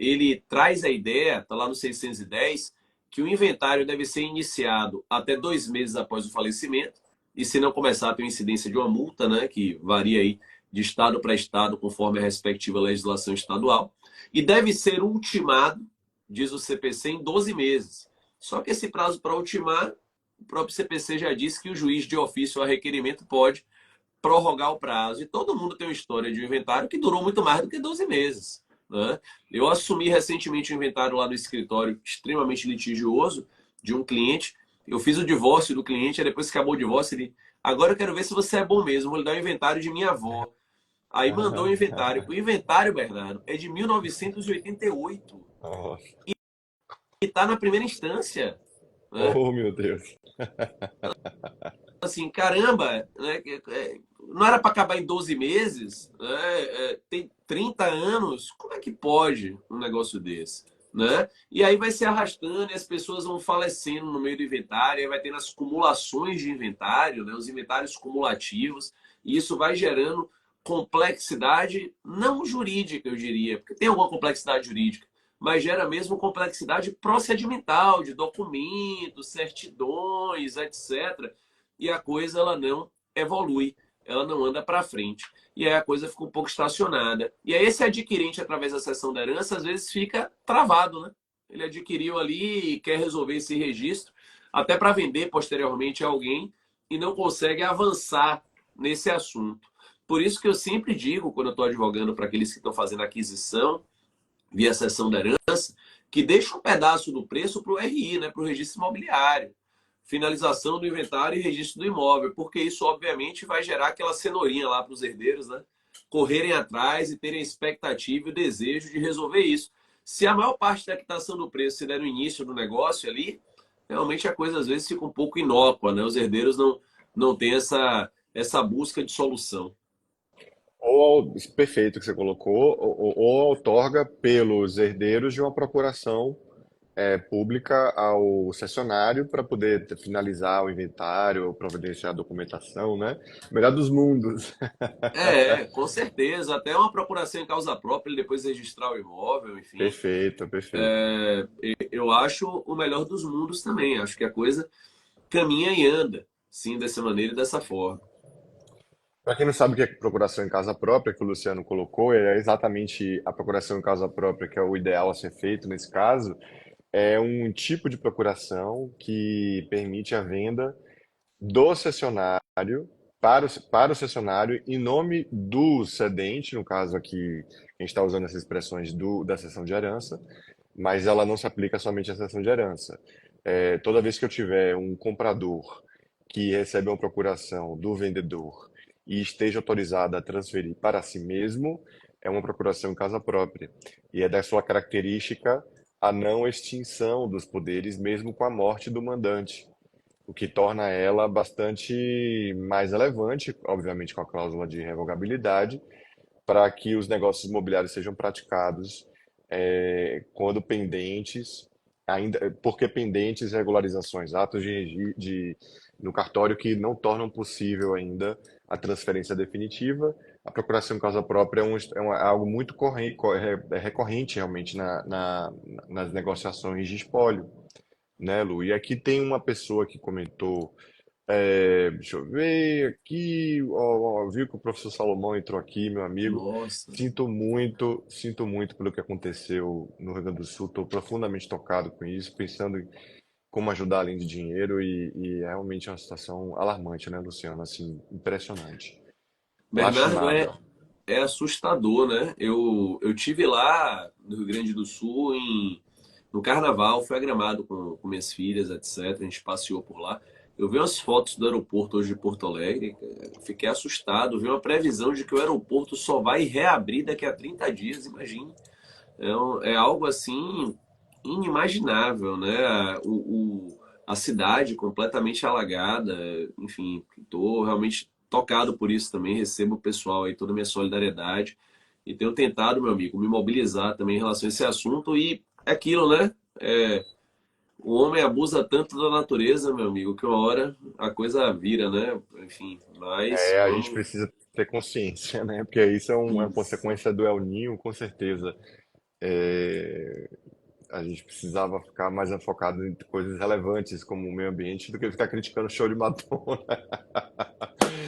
ele traz a ideia, está lá no 610, que o inventário deve ser iniciado até 2 meses após o falecimento, e se não começar, tem incidência de uma multa, né, que varia aí de estado para estado, conforme a respectiva legislação estadual, e deve ser ultimado, diz o CPC, em 12 meses. Só que esse prazo para ultimar, o próprio CPC já disse que o juiz de ofício a requerimento pode prorrogar o prazo. E todo mundo tem uma história de um inventário que durou muito mais do que 12 meses. Né? Eu assumi recentemente um inventário lá no escritório extremamente litigioso de um cliente. Eu fiz o divórcio do cliente, aí depois que acabou o divórcio, ele... Agora eu quero ver se você é bom mesmo, vou lhe dar o inventário de minha avó. Aí mandou o inventário. O inventário, Bernardo, é de 1988 Nossa. e está na primeira instância. Né? Oh, meu Deus. Assim, caramba, né? Não era para acabar em 12 meses, né? Tem 30 anos, como é que pode um negócio desse? Né? E aí vai se arrastando e as pessoas vão falecendo no meio do inventário, aí vai tendo as cumulações de inventário, né? Os inventários cumulativos, e isso vai gerando complexidade não jurídica, eu diria, porque tem alguma complexidade jurídica, mas gera mesmo complexidade procedimental, de documentos, certidões, etc. E a coisa ela não evolui, ela não anda para frente. E aí a coisa fica um pouco estacionada. E aí esse adquirente, através da cessão da herança, às vezes fica travado, né? Ele adquiriu ali e quer resolver esse registro, até para vender posteriormente a alguém, e não consegue avançar nesse assunto. Por isso que eu sempre digo, quando eu estou advogando para aqueles que estão fazendo aquisição via cessão da herança, que deixa um pedaço do preço para o RI, né? Para o registro imobiliário. Finalização do inventário e registro do imóvel, porque isso obviamente vai gerar aquela cenourinha lá para os herdeiros, né? Correrem atrás e terem a expectativa e o desejo de resolver isso. Se a maior parte da quitação do preço se der no início do negócio ali, realmente a coisa às vezes fica um pouco inócua, né? Os herdeiros não têm essa busca de solução. Ou, perfeito que você colocou, ou outorga pelos herdeiros de uma procuração pública ao cessionário para poder finalizar o inventário, ou providenciar a documentação, né? Melhor dos mundos. Com certeza. Até uma procuração em causa própria, ele depois registrar o imóvel, enfim. Perfeito, perfeito. Eu acho o melhor dos mundos também. Acho que a coisa caminha e anda, sim, dessa maneira e dessa forma. Para quem não sabe o que é procuração em casa própria, que o Luciano colocou, é exatamente a procuração em casa própria que é o ideal a ser feito nesse caso. É um tipo de procuração que permite a venda do cessionário para o cessionário em nome do cedente, no caso aqui, a gente está usando essas expressões da cessão de herança, mas ela não se aplica somente à cessão de herança. Toda vez que eu tiver um comprador que recebe uma procuração do vendedor e esteja autorizado a transferir para si mesmo, é uma procuração em casa própria. E é da sua característica a não extinção dos poderes, mesmo com a morte do mandante, o que torna ela bastante mais relevante, obviamente com a cláusula de revogabilidade, para que os negócios imobiliários sejam praticados quando pendentes, ainda porque pendentes regularizações, atos no cartório que não tornam possível ainda a transferência definitiva. A procuração em causa própria é algo muito recorrente realmente nas negociações de espólio, né, Lu? E aqui tem uma pessoa que comentou, deixa eu ver aqui, ó, viu que o professor Salomão entrou aqui, meu amigo. Nossa. Sinto muito pelo que aconteceu no Rio Grande do Sul. Estou profundamente tocado com isso, pensando em como ajudar além de dinheiro e realmente é uma situação alarmante, né, Luciano? Assim, impressionante. Bernardo, Lastimável. é assustador, né? Eu tive lá no Rio Grande do Sul no Carnaval, fui a Gramado com minhas filhas, etc. A gente passeou por lá. Eu vi umas fotos do aeroporto hoje de Porto Alegre, fiquei assustado. Vi uma previsão de que o aeroporto só vai reabrir daqui a 30 dias, imagine. É algo assim inimaginável, né? A cidade completamente alagada, enfim, estou realmente tocado por isso também, recebo o pessoal aí toda a minha solidariedade e tenho tentado, meu amigo, me mobilizar também em relação a esse assunto e é aquilo, né? O homem abusa tanto da natureza, meu amigo, que uma hora a coisa vira, né? Enfim, mas A gente vamos. precisa ter consciência, né? Porque isso é uma Isso. consequência do El Niño, com certeza. É, a gente precisava ficar mais focado em coisas relevantes como o meio ambiente do que ficar criticando o show de Madonna,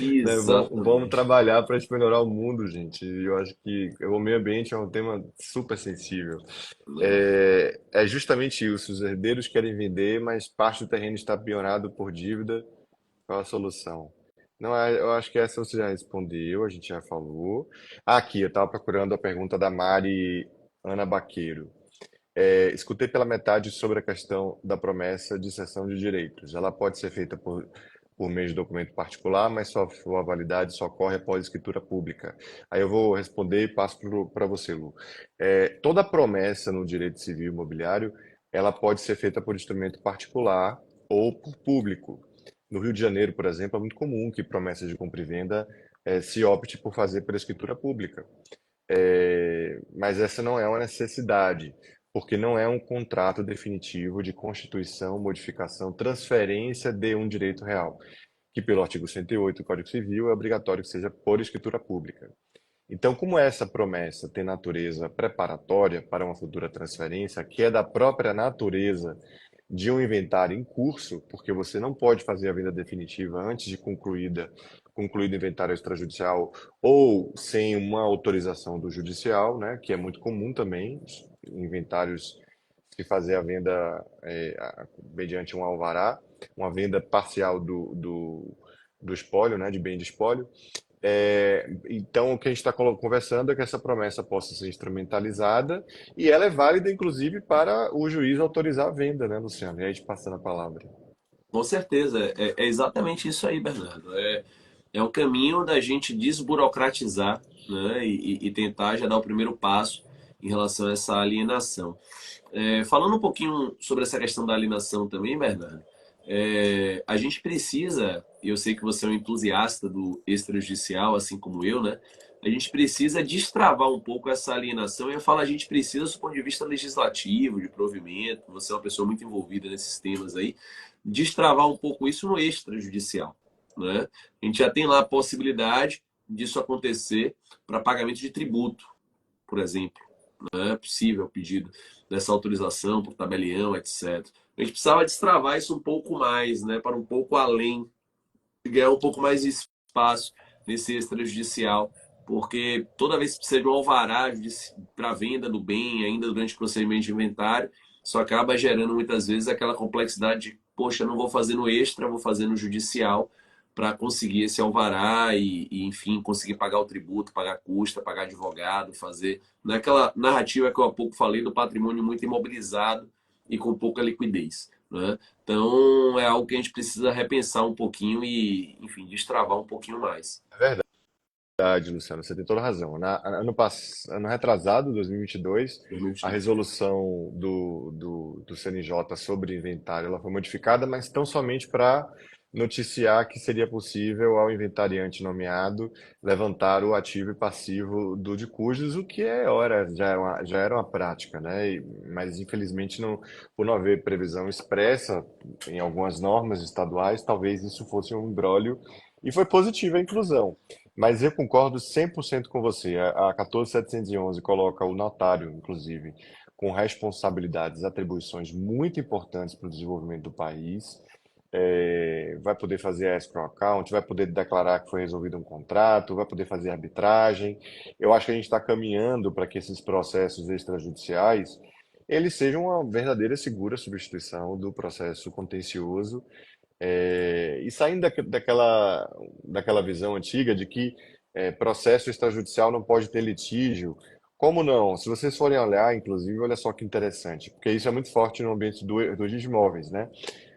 né? Vamos Exatamente. trabalhar para a gente melhorar o mundo, gente. E eu acho que o meio ambiente é um tema super sensível. Né? É justamente isso. Os herdeiros querem vender, mas parte do terreno está penhorado por dívida. Qual a solução? Não, eu acho que essa você já respondeu, a gente já falou. Aqui, eu estava procurando a pergunta da Mari Ana Baqueiro. Escutei pela metade sobre a questão da promessa de cessão de direitos. Ela pode ser feita por meio de documento particular, mas sua validade só ocorre após escritura pública. Aí eu vou responder e passo para você, Lu. Toda promessa no direito civil e imobiliário, ela pode ser feita por instrumento particular ou por público. No Rio de Janeiro, por exemplo, é muito comum que promessas de compra e venda se opte por fazer pela escritura pública. Mas essa não é uma necessidade, porque não é um contrato definitivo de constituição, modificação, transferência de um direito real, que pelo artigo 108 do Código Civil é obrigatório que seja por escritura pública. Então, como essa promessa tem natureza preparatória para uma futura transferência, que é da própria natureza de um inventário em curso, porque você não pode fazer a venda definitiva antes de concluído o inventário extrajudicial ou sem uma autorização do judicial, né, que é muito comum também, inventários se fazer a venda mediante um alvará, uma venda parcial do espólio, né, de bem de espólio. Então, o que a gente está conversando é que essa promessa possa ser instrumentalizada e ela é válida, inclusive, para o juiz autorizar a venda, né, Luciano? E aí, a gente passando a palavra. Com certeza, é exatamente isso aí, Bernardo. É um caminho da gente desburocratizar, né, e tentar já dar o primeiro passo em relação a essa alienação. Falando um pouquinho sobre essa questão da alienação também, Bernardo, a gente precisa, e eu sei que você é um entusiasta do extrajudicial, assim como eu, né? A gente precisa destravar um pouco essa alienação. E eu falo a gente precisa do ponto de vista legislativo, de provimento, você é uma pessoa muito envolvida nesses temas aí, destravar um pouco isso no extrajudicial, né? A gente já tem lá a possibilidade disso acontecer para pagamento de tributo, por exemplo. É possível o pedido dessa autorização por tabelião, etc. A gente precisava destravar isso um pouco mais, né, para um pouco além, ganhar um pouco mais de espaço nesse extrajudicial, porque toda vez que precisa de um alvará para venda do bem, ainda durante o procedimento de inventário, isso acaba gerando muitas vezes aquela complexidade de, poxa, não vou fazer no extra, vou fazer no judicial para conseguir esse alvará enfim, conseguir pagar o tributo, pagar custa, pagar advogado, fazer naquela narrativa que eu há pouco falei do patrimônio muito imobilizado e com pouca liquidez, né? Então é algo que a gente precisa repensar um pouquinho e, enfim, destravar um pouquinho mais. É verdade, Luciano, você tem toda a razão. Ano retrasado, 2022, a 2022. resolução do CNJ sobre inventário ela foi modificada, mas tão somente para noticiar que seria possível ao inventariante nomeado levantar o ativo e passivo do de cujos, o que já era uma prática, né? Mas infelizmente por não haver previsão expressa em algumas normas estaduais, talvez isso fosse um imbróglio e foi positiva a inclusão. Mas eu concordo 100% com você. A 14.711 coloca o notário, inclusive, com responsabilidades, atribuições muito importantes para o desenvolvimento do país. Vai poder fazer a escrow account, vai poder declarar que foi resolvido um contrato, vai poder fazer arbitragem. Eu acho que a gente está caminhando para que esses processos extrajudiciais eles sejam uma verdadeira e segura substituição do processo contencioso e saindo daquela visão antiga de que processo extrajudicial não pode ter litígio, como não? Se vocês forem olhar, inclusive, olha só que interessante, porque isso é muito forte no ambiente dos imóveis, né?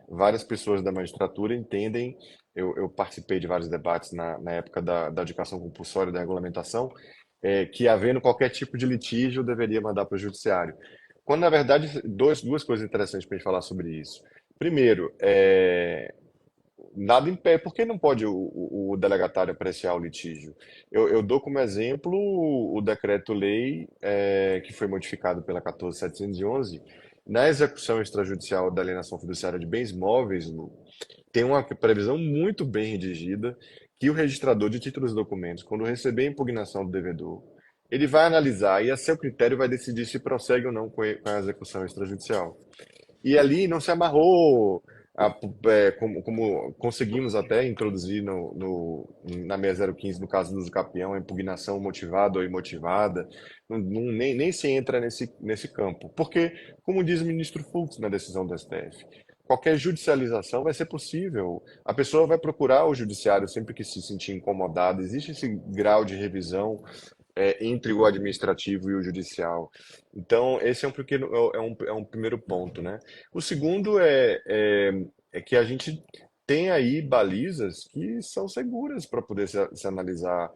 Várias pessoas da magistratura entendem, eu participei de vários debates na época da educação compulsória, da regulamentação, que havendo qualquer tipo de litígio deveria mandar para o judiciário. Quando, na verdade, duas coisas interessantes para a gente falar sobre isso. Primeiro, nada impede. Por que não pode o delegatário apreciar o litígio? Eu dou como exemplo o decreto-lei que foi modificado pela 14.711. Na execução extrajudicial da alienação fiduciária de bens móveis, Lu, tem uma previsão muito bem redigida que o registrador de títulos e documentos, quando receber a impugnação do devedor, ele vai analisar e, a seu critério, vai decidir se prossegue ou não com a execução extrajudicial. E ali não se amarrou, como conseguimos até introduzir na 6015, no caso do uso capião, a impugnação motivada ou imotivada, nem se entra nesse campo. Porque, como diz o ministro Fux na decisão do STF, qualquer judicialização vai ser possível. A pessoa vai procurar o judiciário sempre que se sentir incomodada. Existe esse grau de revisão entre o administrativo e o judicial. Então, esse é um pequeno, é um primeiro ponto, né? O segundo é que a gente tem aí balizas que são seguras para poder se analisar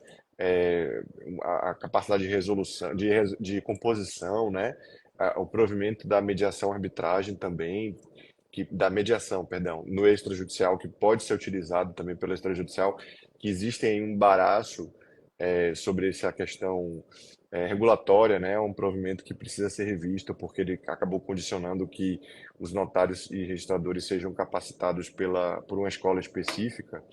a capacidade de resolução, de composição, né? O provimento da mediação arbitragem também, da mediação, perdão, no extrajudicial, que pode ser utilizado também pelo extrajudicial, que existem aí um embaraço sobre essa questão regulatória, né, um provimento que precisa ser revisto, porque ele acabou condicionando que os notários e registradores sejam capacitados por uma escola específica,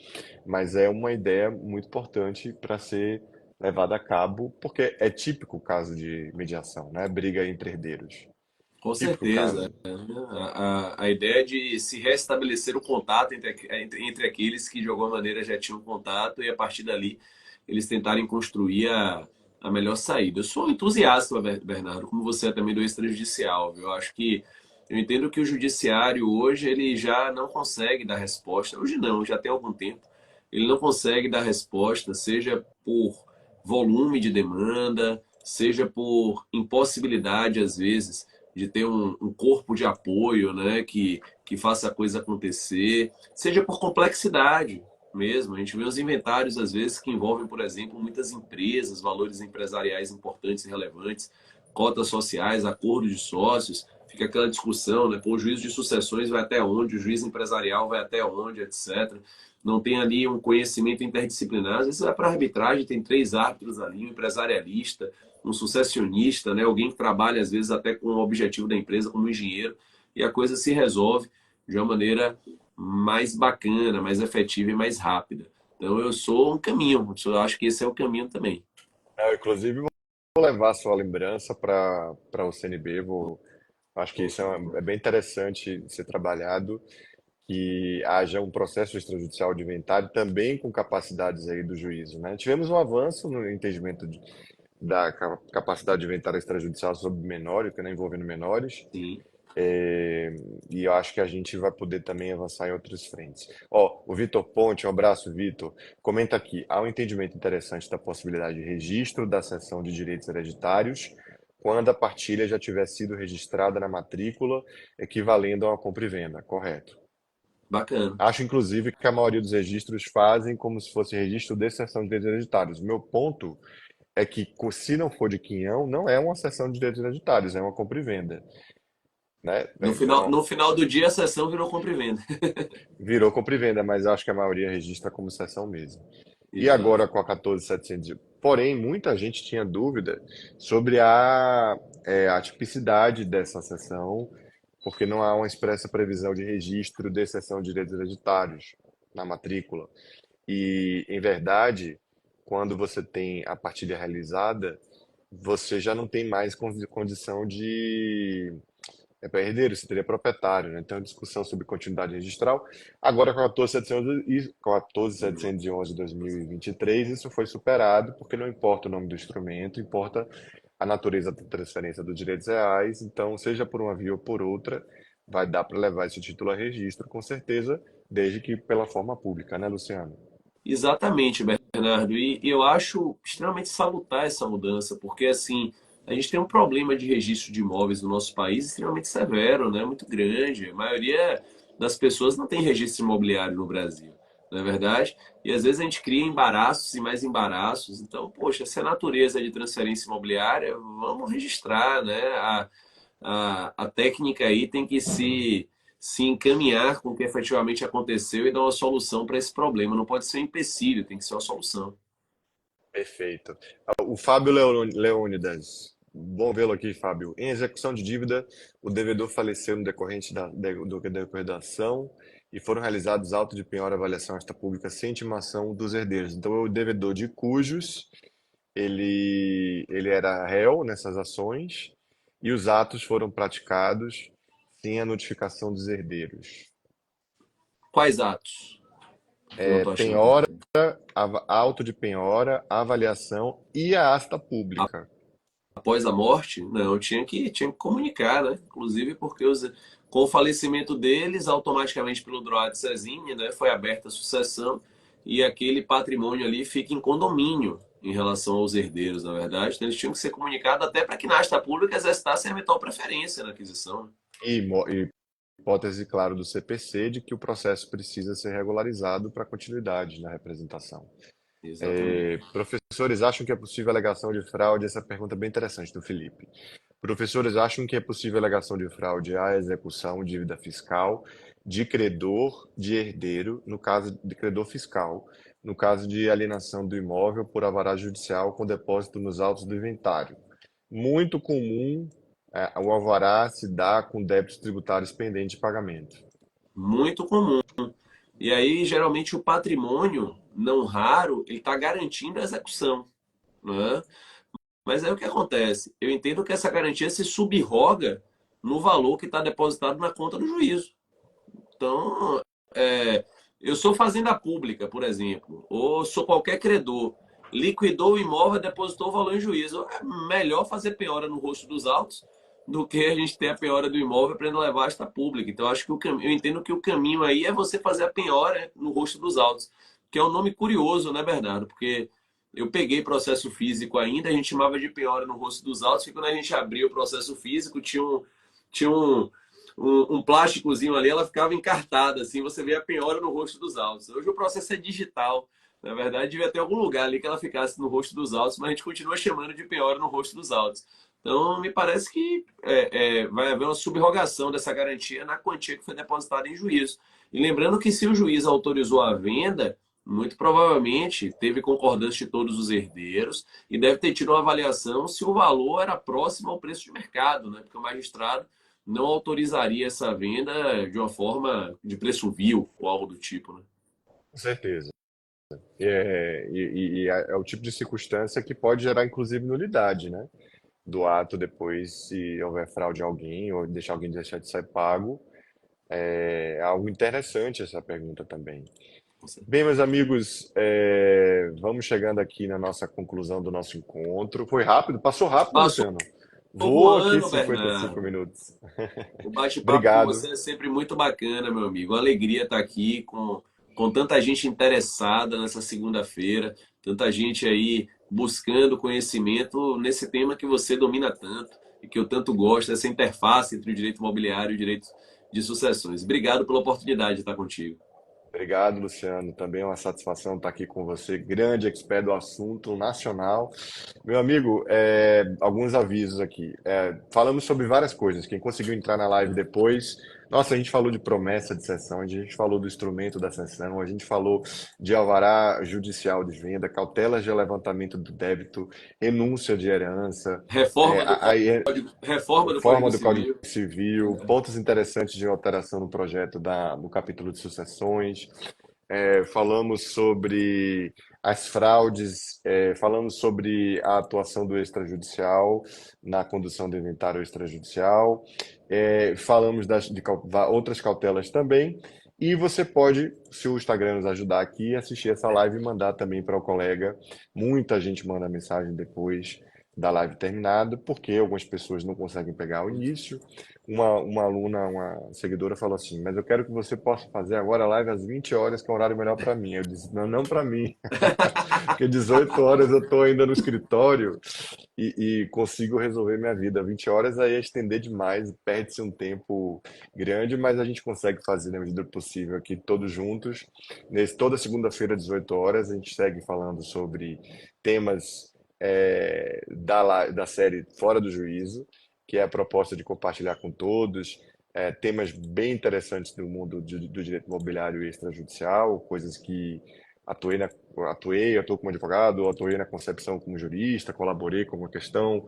mas é uma ideia muito importante para ser levada a cabo, porque é típico o caso de mediação, né, briga entre herdeiros. Com Típico certeza. caso. A ideia de se restabelecer o contato entre aqueles que de alguma maneira já tinham contato e a partir dali eles tentarem construir a melhor saída. Eu sou um entusiasta, Bernardo, como você é também do extrajudicial, viu? Eu acho que eu entendo que o judiciário hoje ele já não consegue dar resposta. Hoje não, já tem algum tempo. Ele não consegue dar resposta, seja por volume de demanda, seja por impossibilidade às vezes de ter um corpo de apoio, né, que faça a coisa acontecer, seja por complexidade mesmo. A gente vê os inventários, às vezes, que envolvem, por exemplo, muitas empresas, valores empresariais importantes e relevantes, cotas sociais, acordo de sócios, fica aquela discussão, né, pô, o juízo de sucessões vai até onde, o juízo empresarial vai até onde, etc. Não tem ali um conhecimento interdisciplinar. Às vezes vai para a arbitragem, tem três árbitros ali, um empresarialista, um sucessionista, né? Alguém que trabalha às vezes até com o objetivo da empresa como engenheiro, e a coisa se resolve de uma maneira mais bacana, mais efetiva e mais rápida. Então eu sou um caminho, eu acho que esse é o caminho também. Inclusive, vou levar a sua lembrança para o CNB, acho que isso é bem interessante ser trabalhado, que haja um processo extrajudicial de inventário também com capacidades aí do juízo, né? Tivemos um avanço no entendimento da capacidade de inventário extrajudicial sobre menores, que não envolvendo menores, Sim. e eu acho que a gente vai poder também avançar em outras frentes. Ó, o Vitor Ponte, um abraço, Vitor, comenta aqui, há um entendimento interessante da possibilidade de registro da cessão de direitos hereditários quando a partilha já tiver sido registrada na matrícula, equivalendo a uma compra e venda, correto? Bacana. Acho, inclusive, que a maioria dos registros fazem como se fosse registro de cessão de direitos hereditários. O meu ponto é que, se não for de quinhão, não é uma cessão de direitos hereditários, é uma compra e venda, né? No Então, final do dia, a sessão virou compra e venda. virou compra e venda, mas eu acho que a maioria registra como cessão mesmo. E agora Exato. com a 14.700, porém, muita gente tinha dúvida sobre a tipicidade dessa cessão, porque não há uma expressa previsão de registro de cessão de direitos hereditários na matrícula. E, em verdade, quando você tem a partilha realizada, você já não tem mais condição de para herdeiro, você teria proprietário, né? Então, discussão sobre continuidade registral. Agora, com a 14.711 de 2023, isso foi superado, porque não importa o nome do instrumento, importa a natureza da transferência dos direitos reais. Então, seja por uma via ou por outra, vai dar para levar esse título a registro, com certeza, desde que pela forma pública, né, Luciano? Exatamente, Bernardo. E eu acho extremamente salutar essa mudança, porque assim, a gente tem um problema de registro de imóveis no nosso país extremamente severo, né? Muito grande. A maioria das pessoas não tem registro imobiliário no Brasil, não é verdade? E às vezes a gente cria embaraços e mais embaraços. Então, poxa, se a natureza é de transferência imobiliária, vamos registrar, né? A técnica aí tem que se encaminhar com o que efetivamente aconteceu e dar uma solução para esse problema. Não pode ser um empecilho, tem que ser uma solução. Perfeito. O Fábio Leônidas. Bom vê-lo aqui, Fábio. Em execução de dívida, o devedor faleceu no decorrente do decorrer da ação e foram realizados autos de penhora e avaliação esta pública sem intimação dos herdeiros. Então, é o devedor de cujos ele era réu nessas ações e os atos foram praticados sem a notificação dos herdeiros. Quais atos? Que eu não estou achando aqui. Penhora, auto de penhora, avaliação e a asta pública. Após a morte, não, tinha que comunicar, né? Inclusive porque com o falecimento deles, automaticamente pelo droit de cesine, né, foi aberta a sucessão e aquele patrimônio ali fica em condomínio em relação aos herdeiros, na verdade. Então eles tinham que ser comunicados até para que na asta pública exercitasse a eventual preferência na aquisição, né? E hipótese, claro, do CPC de que o processo precisa ser regularizado para continuidade na representação. Exatamente. Professores acham que é possível alegação de fraude? Essa pergunta é bem interessante do Felipe. Professores acham que é possível alegação de fraude à execução de dívida fiscal de credor de herdeiro, no caso de credor fiscal, no caso de alienação do imóvel por alvará judicial com depósito nos autos do inventário. Muito comum, o alvará se dá com débitos tributários pendentes de pagamento. Muito comum. E aí, geralmente, o patrimônio, não raro, ele está garantindo a execução, né? Mas aí o que acontece? Eu entendo que essa garantia se subroga no valor que está depositado na conta do juízo. Então, eu sou fazenda pública, por exemplo, ou sou qualquer credor, liquidou o imóvel, depositou o valor em juízo. É melhor fazer penhora no rosto dos autos do que a gente ter a penhora do imóvel para não levar a esta pública. Então, acho que eu entendo que o caminho aí é você fazer a penhora no rosto dos autos, que é um nome curioso, né, Bernardo? Porque eu peguei processo físico ainda, a gente chamava de penhora no rosto dos autos, e quando a gente abria o processo físico, tinha um plásticozinho ali, ela ficava encartada, assim, você vê a penhora no rosto dos autos. Hoje o processo é digital. Na verdade, devia ter algum lugar ali que ela ficasse no rosto dos autos, mas a gente continua chamando de penhora no rosto dos autos. Então, me parece que vai haver uma subrogação dessa garantia na quantia que foi depositada em juízo. E lembrando que se o juiz autorizou a venda, muito provavelmente teve concordância de todos os herdeiros e deve ter tido uma avaliação se o valor era próximo ao preço de mercado, né? Porque o magistrado não autorizaria essa venda de uma forma de preço vil ou algo do tipo, né? Com certeza. É o tipo de circunstância que pode gerar, inclusive, nulidade, né? Do ato depois, se houver fraude em alguém ou deixar alguém deixar de ser pago. É algo interessante essa pergunta também. Bem, meus amigos, vamos chegando aqui na nossa conclusão do nosso encontro. Foi rápido? Passou rápido, Passou Luciano? Voou aqui voando, 55 Bernardo. minutos. O bate-papo com Obrigado. você é sempre muito bacana, meu amigo. Uma alegria estar aqui com tanta gente interessada nessa segunda-feira, tanta gente aí buscando conhecimento nesse tema que você domina tanto e que eu tanto gosto, essa interface entre o direito imobiliário e o direito de sucessões. Obrigado pela oportunidade de estar contigo. Obrigado, Luciano. Também é uma satisfação estar aqui com você, grande expert do assunto nacional. Meu amigo, alguns avisos aqui. Falamos sobre várias coisas. Quem conseguiu entrar na live depois, nossa, a gente falou de promessa de cessão, a gente falou do instrumento da cessão, a gente falou de alvará judicial de venda, cautelas de levantamento do débito, renúncia de herança, Reforma do reforma do reforma Código do Código Civil. Civil, pontos interessantes de alteração no projeto do capítulo de sucessões. Falamos sobre as fraudes, falamos sobre a atuação do extrajudicial na condução do inventário extrajudicial, falamos outras cautelas também. E você pode, se o Instagram nos ajudar aqui, assistir essa live e mandar também para o colega. Muita gente manda mensagem depois da live terminada, porque algumas pessoas não conseguem pegar o início. Uma aluna, uma seguidora falou assim, mas eu quero que você possa fazer agora a live às 20 horas, que é um horário melhor para mim. Eu disse, não, não para mim, porque 18 horas eu estou ainda no escritório e consigo resolver minha vida. 20 horas aí é estender demais, perde-se um tempo grande, mas a gente consegue fazer na medida do possível aqui todos juntos. Toda segunda-feira, 18 horas, a gente segue falando sobre temas da série Fora do Juízo, que é a proposta de compartilhar com todos temas bem interessantes do mundo do direito imobiliário e extrajudicial, coisas que atuei na atuo como advogado, atuei na concepção como jurista, colaborei com uma questão.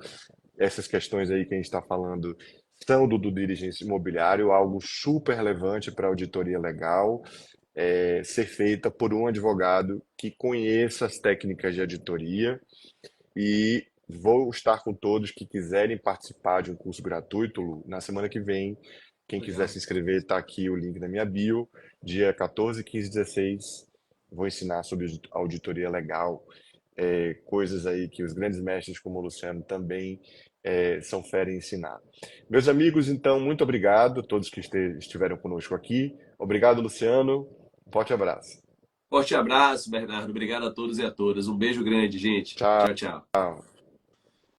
Essas questões aí que a gente está falando são do due diligence imobiliário, algo super relevante para a auditoria legal, ser feita por um advogado que conheça as técnicas de auditoria e vou estar com todos que quiserem participar de um curso gratuito, Lu, na semana que vem. Quem quiser Legal. se inscrever, está aqui o link na minha bio. Dia 14, 15 e 16, vou ensinar sobre auditoria legal, coisas aí que os grandes mestres como o Luciano também são fera em ensinar. Meus amigos, então, muito obrigado a todos que estiveram conosco aqui. Obrigado, Luciano. Um forte abraço. Forte abraço, Bernardo. Obrigado a todos e a todas. Um beijo grande, gente. Tchau. Tchau, tchau.